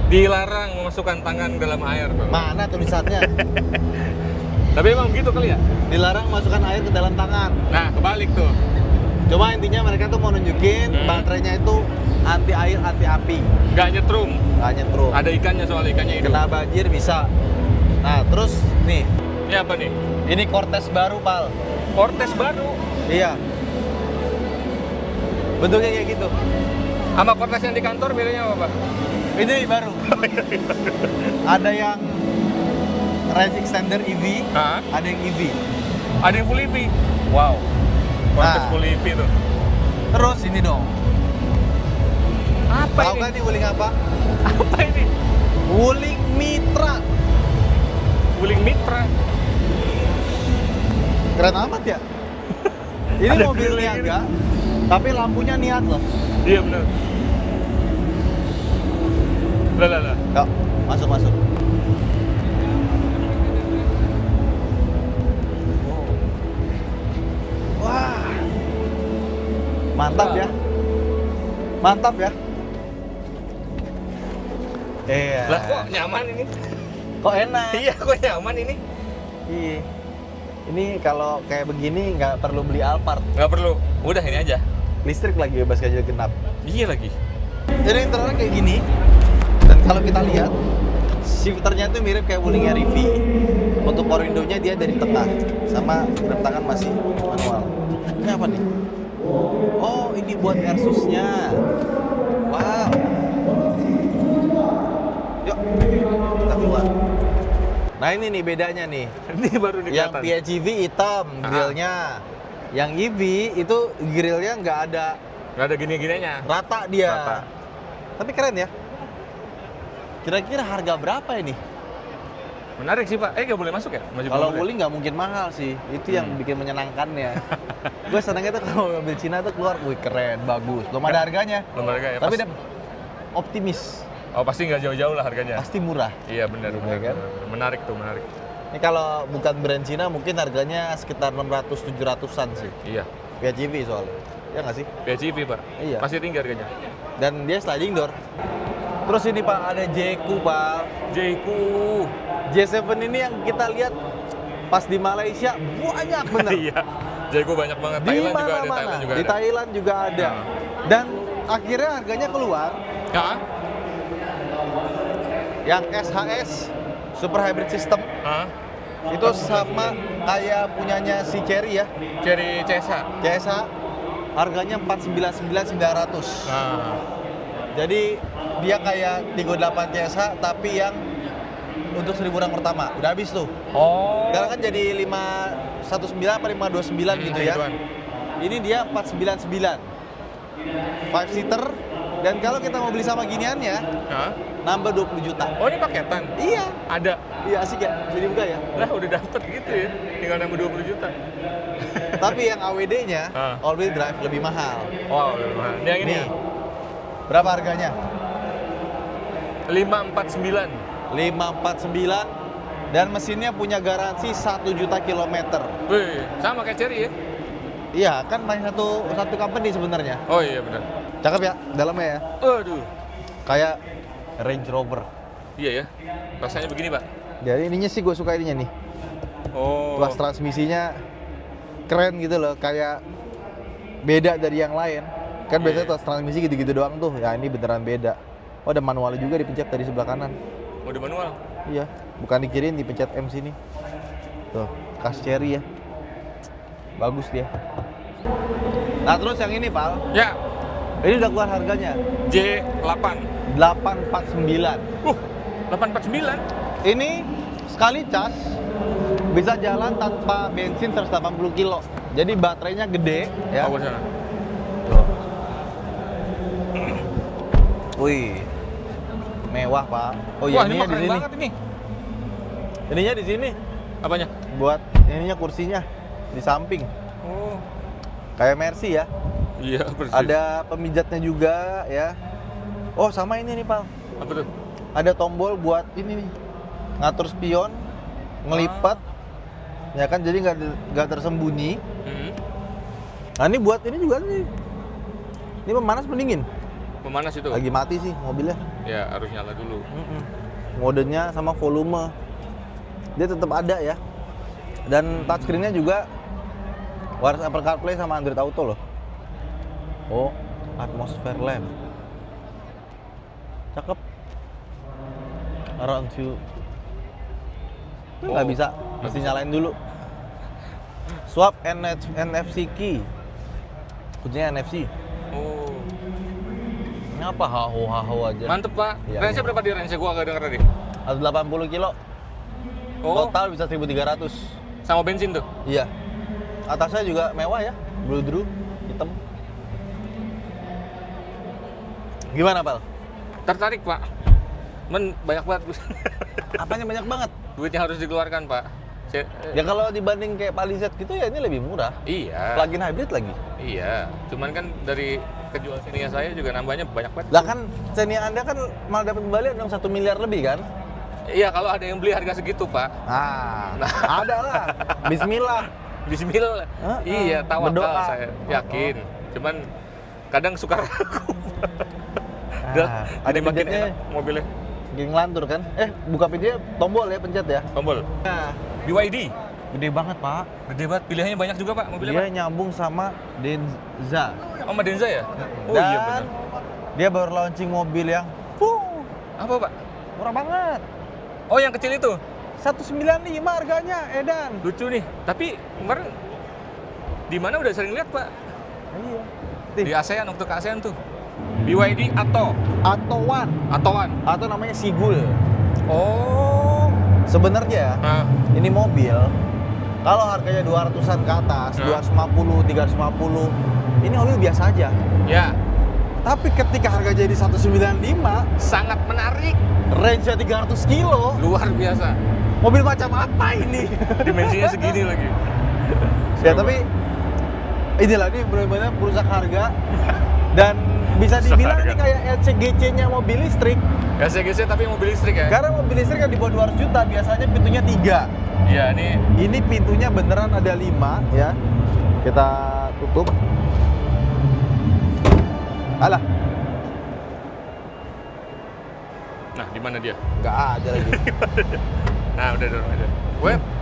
Dilarang memasukkan tangan dalam air, Pak. Mana tulisannya? Tapi emang begitu kali ya? Dilarang masukkan air ke dalam tangan. Nah, kebalik tuh. Cuma intinya mereka tuh mau nunjukin baterainya itu anti air, anti api. Nggak nyetrum. Nggak nyetrum. Ada ikannya, soal ikannya itu. Kena banjir bisa. Nah, terus nih, Ini apa nih? ini Cortez baru, Pal. Cortez baru. Iya. Bentuknya kayak gitu. Sama Cortez yang di kantor bedanya apa, Pak? Ini baru. Ada yang range extender EV, Hah? ada yang EV. Ada yang full EV. Wow. Cortez Nah. full EV tuh. Terus ini dong. Apa Tahu ini? kan nih Wuling apa? Apa ini? Wuling Mitra. Wuling Mitra. Keren amat ya. Ini Ada mobil grillnya niaga, tapi lampunya niat loh. Iya benar. Lah. Yuk, masuk. Wah, mantap ya. Mantap ya. Iya. Lah kok nyaman ini? Kok enak? Iya, kok nyaman ini? Iya. Ini kalau kayak begini nggak perlu beli Alphard. Nggak perlu. Udah ini aja. Listrik lagi bebas ganjil genap. Iya lagi. Jadi interiornya kayak gini. Dan kalau kita lihat, shifternya tuh mirip kayak Wuling REV. Untuk power window-nya dia dari tengah, sama rem tangan masih manual. Ini apa nih? Oh, ini buat Airsus-nya. Wow. Yuk, kita keluar. Nah ini nih bedanya nih. Ini baru Yang kelihatan. PHEV hitam grillnya. Yang EV itu grillnya nggak ada Nggak ada gini-gininya. rata dia. Rata. Tapi keren ya. Kira-kira harga berapa ini? Menarik sih, Pak. Nggak boleh masuk ya? Masih Kalau belum boleh? Wuling nggak mungkin mahal sih. Itu yang bikin menyenangkannya. Gue senangnya tuh kalau mobil Cina tuh keluar, wih keren, bagus. Belum ada harganya. Belum harga ya? Tapi Pas- dia optimis, Oh, pasti nggak jauh-jauh lah harganya. pasti murah. Iya, benar. Iya benar, kan? benar. Menarik tuh, menarik. Ini kalau bukan brand Cina mungkin harganya sekitar 600-700-an sih. Iya. PHEV soalnya. Ya nggak sih? PHEV, Pak. Iya. Pasti tinggi harganya. Dan dia sliding door. Terus ini Pak, ada Jeku Pak. Jayku. J7 ini yang kita lihat pas di Malaysia banyak bener. Iya. Jayku banyak banget. Di Thailand juga ada, mana-mana. Thailand juga Di ada. Thailand juga ada. Nah. Dan akhirnya harganya keluar Hah? yang SHS Super Hybrid System Hah? itu sama kayak punyanya si Cherry ya, Cherry CSA. CSA, harganya 499.900. Nah. Jadi dia kayak 38 CSA tapi yang untuk 1000 orang pertama udah habis tuh. Oh. Sekarang kan jadi 519 apa 529 gitu ya. Gituan. Ini dia 499. 5 seater, dan kalau kita mau beli sama giniannya Hah? nambah 20 juta. Oh, ini paketan? Iya. Ada. Iya asik ya, bisa dibuka ya. Lah, udah dapet gitu ya. Tinggal nambah 20 juta. Tapi yang AWD-nya Ah. all wheel drive lebih mahal. Wow, lebih mahal. Ini yang ini Nih. ya? Berapa harganya? 549. 549 dan mesinnya punya garansi 1 juta kilometer. Wih, sama kayak Cherry ya? Iya, kan masih satu company sebenarnya. Oh iya benar. Cakep ya dalamnya ya. Aduh. Kayak Range Rover. Iya ya. Rasanya begini, Pak. Jadi ininya sih gue suka ininya nih. Oh. Tuas transmisinya keren gitu loh, kayak beda dari yang lain. Kan Iya. biasanya tuas transmisi gitu-gitu doang tuh. Ya ini beneran beda. Oh, ada manualnya juga dipencet dari sebelah kanan. Mode manual. Iya, bukan di kiri, dipencet M sini. Tuh, khas Cherry ya. Bagus dia. Nah, terus yang ini, Pal. Ya, Ini udah keluar harganya. J8. 849. 849. Ini sekali cas bisa jalan tanpa bensin 180 kilo. Jadi baterainya gede ya. Power sana. Tuh. Wih. Mewah, Pak. Oh iya, Wah, ini ininya mah di keren sini. banget ini. Ininya di sini. Apanya? Buat ininya kursinya di samping. Oh. Kayak Mercy ya. Iya, persis. Ada pemijatnya juga ya. Oh, sama ini nih, Pal. Apa tuh? Ada tombol buat ini nih. Ngatur spion, ngelipat. Ya kan, jadi nggak tersembunyi. Hmm. Nah, ini buat ini juga nih. Ini pemanas pendingin. Pemanas itu. Lagi mati sih mobilnya. Ya, harus nyala dulu. Modenya sama volume. Dia tetap ada ya. Dan touchscreen-nya juga wireless Apple CarPlay sama Android Auto loh. Oh, atmosphere lamp. Cakep. Around view. Itu nggak Oh, bisa, mesti nyalain dulu. Swap NFC key. Kuncinya NFC. Oh. Ini apa haho aja? Mantep, Pak. Iya, Range-nya iya. berapa di range gua agak denger tadi? Ada 80 kilo. Oh, Total bisa 1.300. sama bensin tuh. Iya. Atasnya juga mewah ya, blue drew, hitam. Gimana, Pal? Tertarik, Pak. Banyak banget. Apanya banyak banget? Duitnya harus dikeluarkan, Pak. Ya kalau dibanding kayak Palisade gitu ya ini lebih murah. Iya. Plug-in hybrid lagi. Iya. Cuman kan dari kejual Xenia saya juga nambahnya banyak banget. Lah kan Xenia Anda kan malah dapat kembalian dong 1 miliar lebih kan? Iya, kalau ada yang beli harga segitu, Pak. Nah, ada lah. Bismillah. Bismillah. Iya, tawakal berdoa. saya yakin. Cuman kadang suka ragu. Ah, Jadi ada makin pinjetnya. enak mobilnya. Geng lantur kan? Buka pintunya tombol ya, pencet ya. Tombol. Nah, BYD. gede banget, Pak. Gede banget, pilihannya banyak juga, Pak, mobilnya, Dia Pak. nyambung sama Denza. Oh, sama Denza ya? Oh Dan iya benar. dia baru launching mobil yang Apa, Pak? murah banget. Oh, yang kecil itu. 195 harganya, Edan. Lucu nih. Tapi kemarin di mana udah sering lihat, Pak? Iya. Di ASEAN, waktu ke ASEAN tuh. BYD Atto. Atowan. Attoan. Atau namanya Sigul. Oh. Sebenarnya Nah, ini mobil kalau harganya 200-an ke atas, Nah. 250, 350, ini mobil biasa aja. ya, Tapi ketika harga jadi 195, sangat menarik. range-nya 300 kilo, Luar biasa. mobil macam apa ini? Dimensinya segini lagi. Ya tapi inilah ini benar-benar perusak harga dan bisa dibilang ini Harga. kayak LCGC-nya mobil listrik. GC tapi mobil listrik ya? Karena mobil listrik kan di bawah 200 juta biasanya pintunya 3. Iya, ini Ini pintunya beneran ada 5 ya. Kita tutup. Alah, nah di mana dia? nggak ada lagi. Nah, udah dorong aja.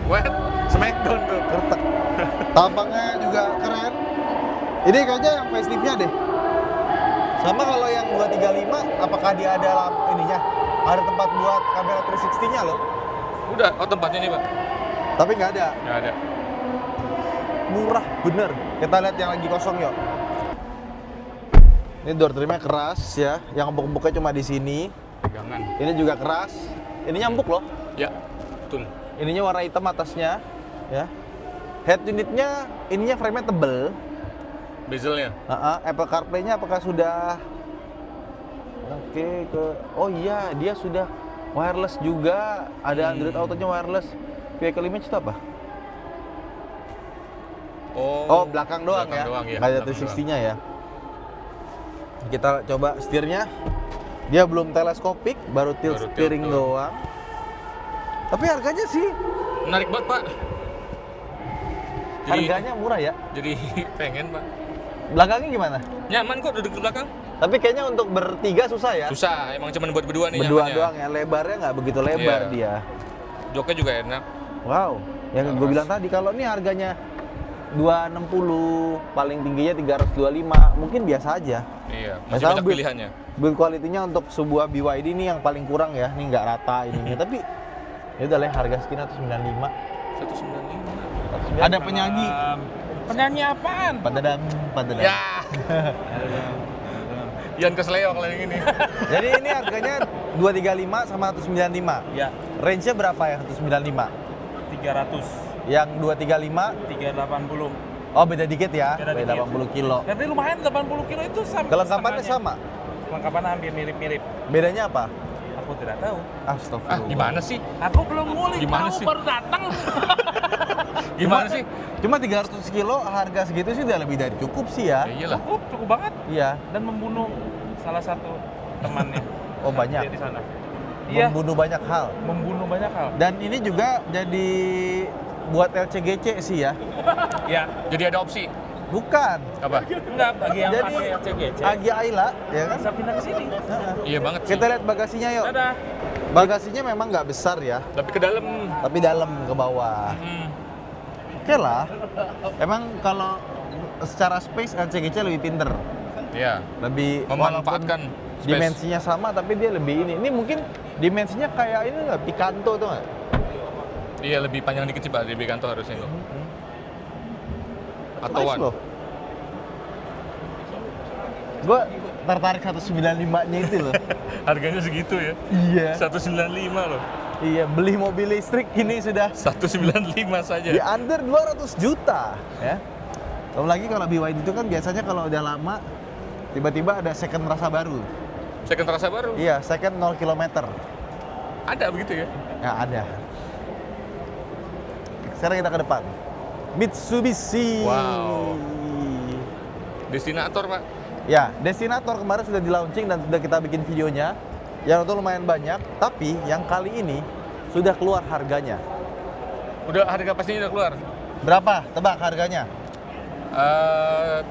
Wet, smackdown tuh. Kertek. Tampangnya juga keren. Ini kayaknya yang facelift-nya deh. Sama kalau yang 235, apakah dia ada ininya? Ada tempat buat kamera 360-nya loh. Udah, oh tempatnya nih, Pak. Tapi nggak ada. Nggak ada. Murah, bener. Kita lihat yang lagi kosong yuk. Ini door trimnya keras ya. Yang empuk-empuknya cuma di sini. Pegangan. Ini juga keras. Ini nyambuk loh. Ya, betul. Ininya warna hitam atasnya, ya. Head unitnya, ininya frame-nya tebel. Bezelnya. Apple CarPlay-nya apakah sudah oke ke? Oh iya, dia sudah wireless juga. Ada Android Auto-nya wireless. Vehicle image itu apa? Oh, belakang doang ya. Doang, ya. Nggak ada Belakang 360-nya ya. Kita coba setirnya. Dia belum teleskopik, baru tilt Baru tilt steering doang. doang. Tapi harganya sih, doang. Menarik banget, Pak. Jadi, harganya murah ya. Jadi pengen, Pak. Belakangnya gimana? Nyaman kok duduk di belakang. Tapi kayaknya untuk bertiga susah ya. Susah, emang cuma buat berdua nih Berdua nyamannya. doang ya, lebarnya nggak begitu lebar Iya. dia. Joknya juga enak. Wow, yang gue bilang tadi kalau ini harganya 260, paling tingginya 325, mungkin biasa aja. Iya, masih Masalah banyak build- pilihannya. Build quality-nya untuk sebuah BYD ini yang paling kurang ya, ini nggak rata ininya. Tapi ya udah lah, harga sekian 195. 195. Ada penyanyi. Penyanyi apaan? Padadang. Ya. Ian Kesleo kalau yang ini. Jadi ini harganya 235 sama 195. Ya, Range-nya berapa ya 195? 300, Yang 235 380. Oh, beda dikit ya. Beda Beda dikit. 80 kilo. Tapi lumayan 80 kilo itu sama. Kelengkapannya setengahnya. sama. Kelengkapannya hampir mirip-mirip. Bedanya apa? Aku tidak tahu. Astagfirullah. Gimana sih? Aku belum ngulik, Gimana tahu sih? baru datang. Gimana sih? Cuma 300 kilo harga segitu sih udah lebih dari cukup sih ya. Ya iyalah. Cukup banget. Iya. Dan membunuh salah satu temannya. Oh, banyak. Dia di sana. Iya, Membunuh banyak hal. membunuh banyak hal. Dan ini juga jadi buat LCGC sih ya. Ya, Jadi ada opsi. Bukan. Apa? enggak bagi yang Jadi pakai CGC. Agi Ayla, ya kan? Bisa pindah ke sini. Iya banget sih. Kita lihat bagasinya yuk. Dadah. Bagasinya memang nggak besar ya, Tapi ke dalam. tapi dalam ke bawah. Oke lah. Emang kalau secara space LCGC lebih pinter. Iya. Lebih Memanfaatkan walaupun space. dimensinya sama tapi dia lebih ini. Ini mungkin dimensinya kayak ini nggak Picanto tuh nggak? Iya, lebih panjang dikit sih Pak, di kantor harusnya itu. Atau Nice one. loh. Gue tertarik 195-nya itu loh. Harganya segitu ya. Iya. 195 loh. Iya, beli mobil listrik ini sudah 195 saja. di under 200 juta ya. Apalagi kalau BYD itu kan biasanya kalau udah lama tiba-tiba ada second rasa baru. Second rasa baru. Iya, second 0 km. Ada begitu ya? Ya, ada. Sekarang kita ke depan. Mitsubishi. Wow. Destinator Pak. Ya, Destinator kemarin sudah di launching dan sudah kita bikin videonya. Yang itu lumayan banyak, tapi yang kali ini sudah keluar harganya. Udah harga pastinya udah keluar. Berapa? Tebak harganya?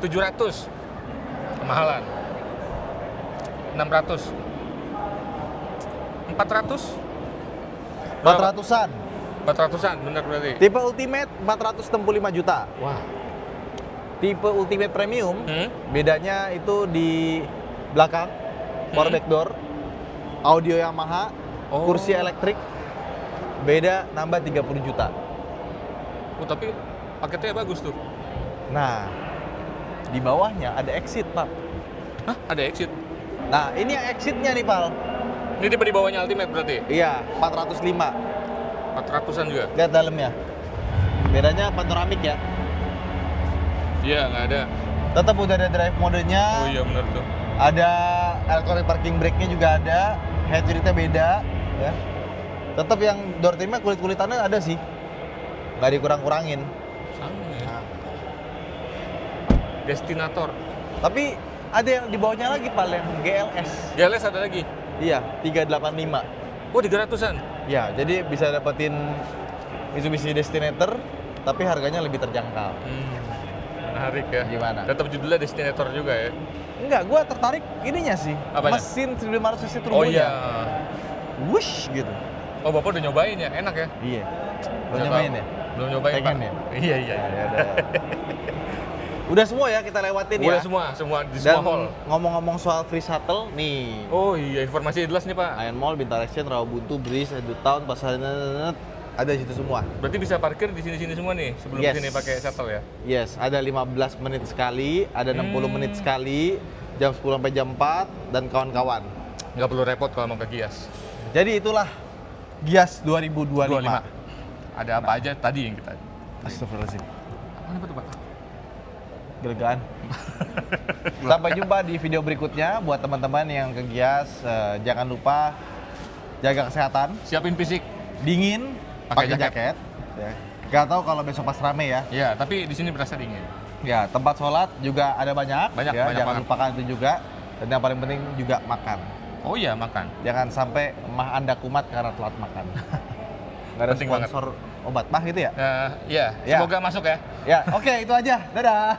700. Kemahalan. 600. 400. 400-an. 400-an, benar berarti. Tipe Ultimate 465 juta. Wah. Tipe Ultimate Premium Hmm? bedanya itu di belakang, power back door, audio Yamaha, Oh. kursi elektrik, beda nambah 30 juta. Oh, tapi paketnya bagus tuh. Nah, di bawahnya ada exit, Pak. Hah? Ada exit? Nah, ini yang exitnya nih, Pal. Ini tipe di bawahnya Ultimate berarti? Iya, 405. 400-an juga? Lihat dalamnya. Bedanya panoramik ya. Iya, nggak ada. Tetap udah ada drive modenya. Oh iya, benar tuh. Ada electronic parking brake-nya juga ada. Head unitnya beda, ya. Tetap yang door trimnya kulit-kulitannya ada sih. Nggak dikurang-kurangin. Sama ya. Nah, Destinator. tapi ada yang di bawahnya lagi, Pal, yang GLS. GLS ada lagi? Iya, 385. Oh, 300-an? Ya, jadi bisa dapetin Mitsubishi Destinator, tapi harganya lebih terjangkau. Menarik ya. Gimana? Tetap judulnya Destinator juga ya? Enggak, gua tertarik ininya sih. Apanya? Mesin 1500 cc Oh turbonya. iya. Wush gitu. Oh, Bapak udah nyobain ya? Enak ya? Iya. Belum Nggak nyobain tahu. ya? Belum nyobain, Pengen Pak. ya? Iya, iya. Ya udah. Udah semua ya kita lewatin ya. Udah semua di Dan semua hall. ngomong-ngomong soal free shuttle, nih. Oh iya, informasi jelas nih Pak. Iron Mall, Bintaro Exchange, Rawabuntu, Breeze, Edutown, Pasar ada di situ semua. Berarti bisa parkir di sini-sini semua nih sebelum Yes. kesini pakai shuttle ya? Yes, ada 15 menit sekali, ada 60 menit sekali, jam 10 sampai jam 4 dan kawan-kawan. Nggak perlu repot kalau mau ke Gias. Jadi itulah Gias 2025. Ada apa aja tadi yang kita... Astagfirullahaladzim. Apa tuh Pak? Gelegaan. Sampai jumpa di video berikutnya. Buat teman-teman yang ke Gias, jangan lupa jaga kesehatan, Siapin fisik. dingin, Pakai pakai jaket. Ya. Gak tahu kalau besok pas rame ya. Ya, tapi di sini berasa dingin. Ya, tempat sholat juga ada banyak. Banyak, ya, banyak jangan banget. lupakan itu juga. Dan yang paling penting juga makan. Oh iya, makan. Jangan sampai emah Anda kumat karena telat makan. Nggak ada Penting banget. sponsor obat mah gitu ya? Iya, Ya. semoga masuk ya. Ya, oke itu aja. Dadah.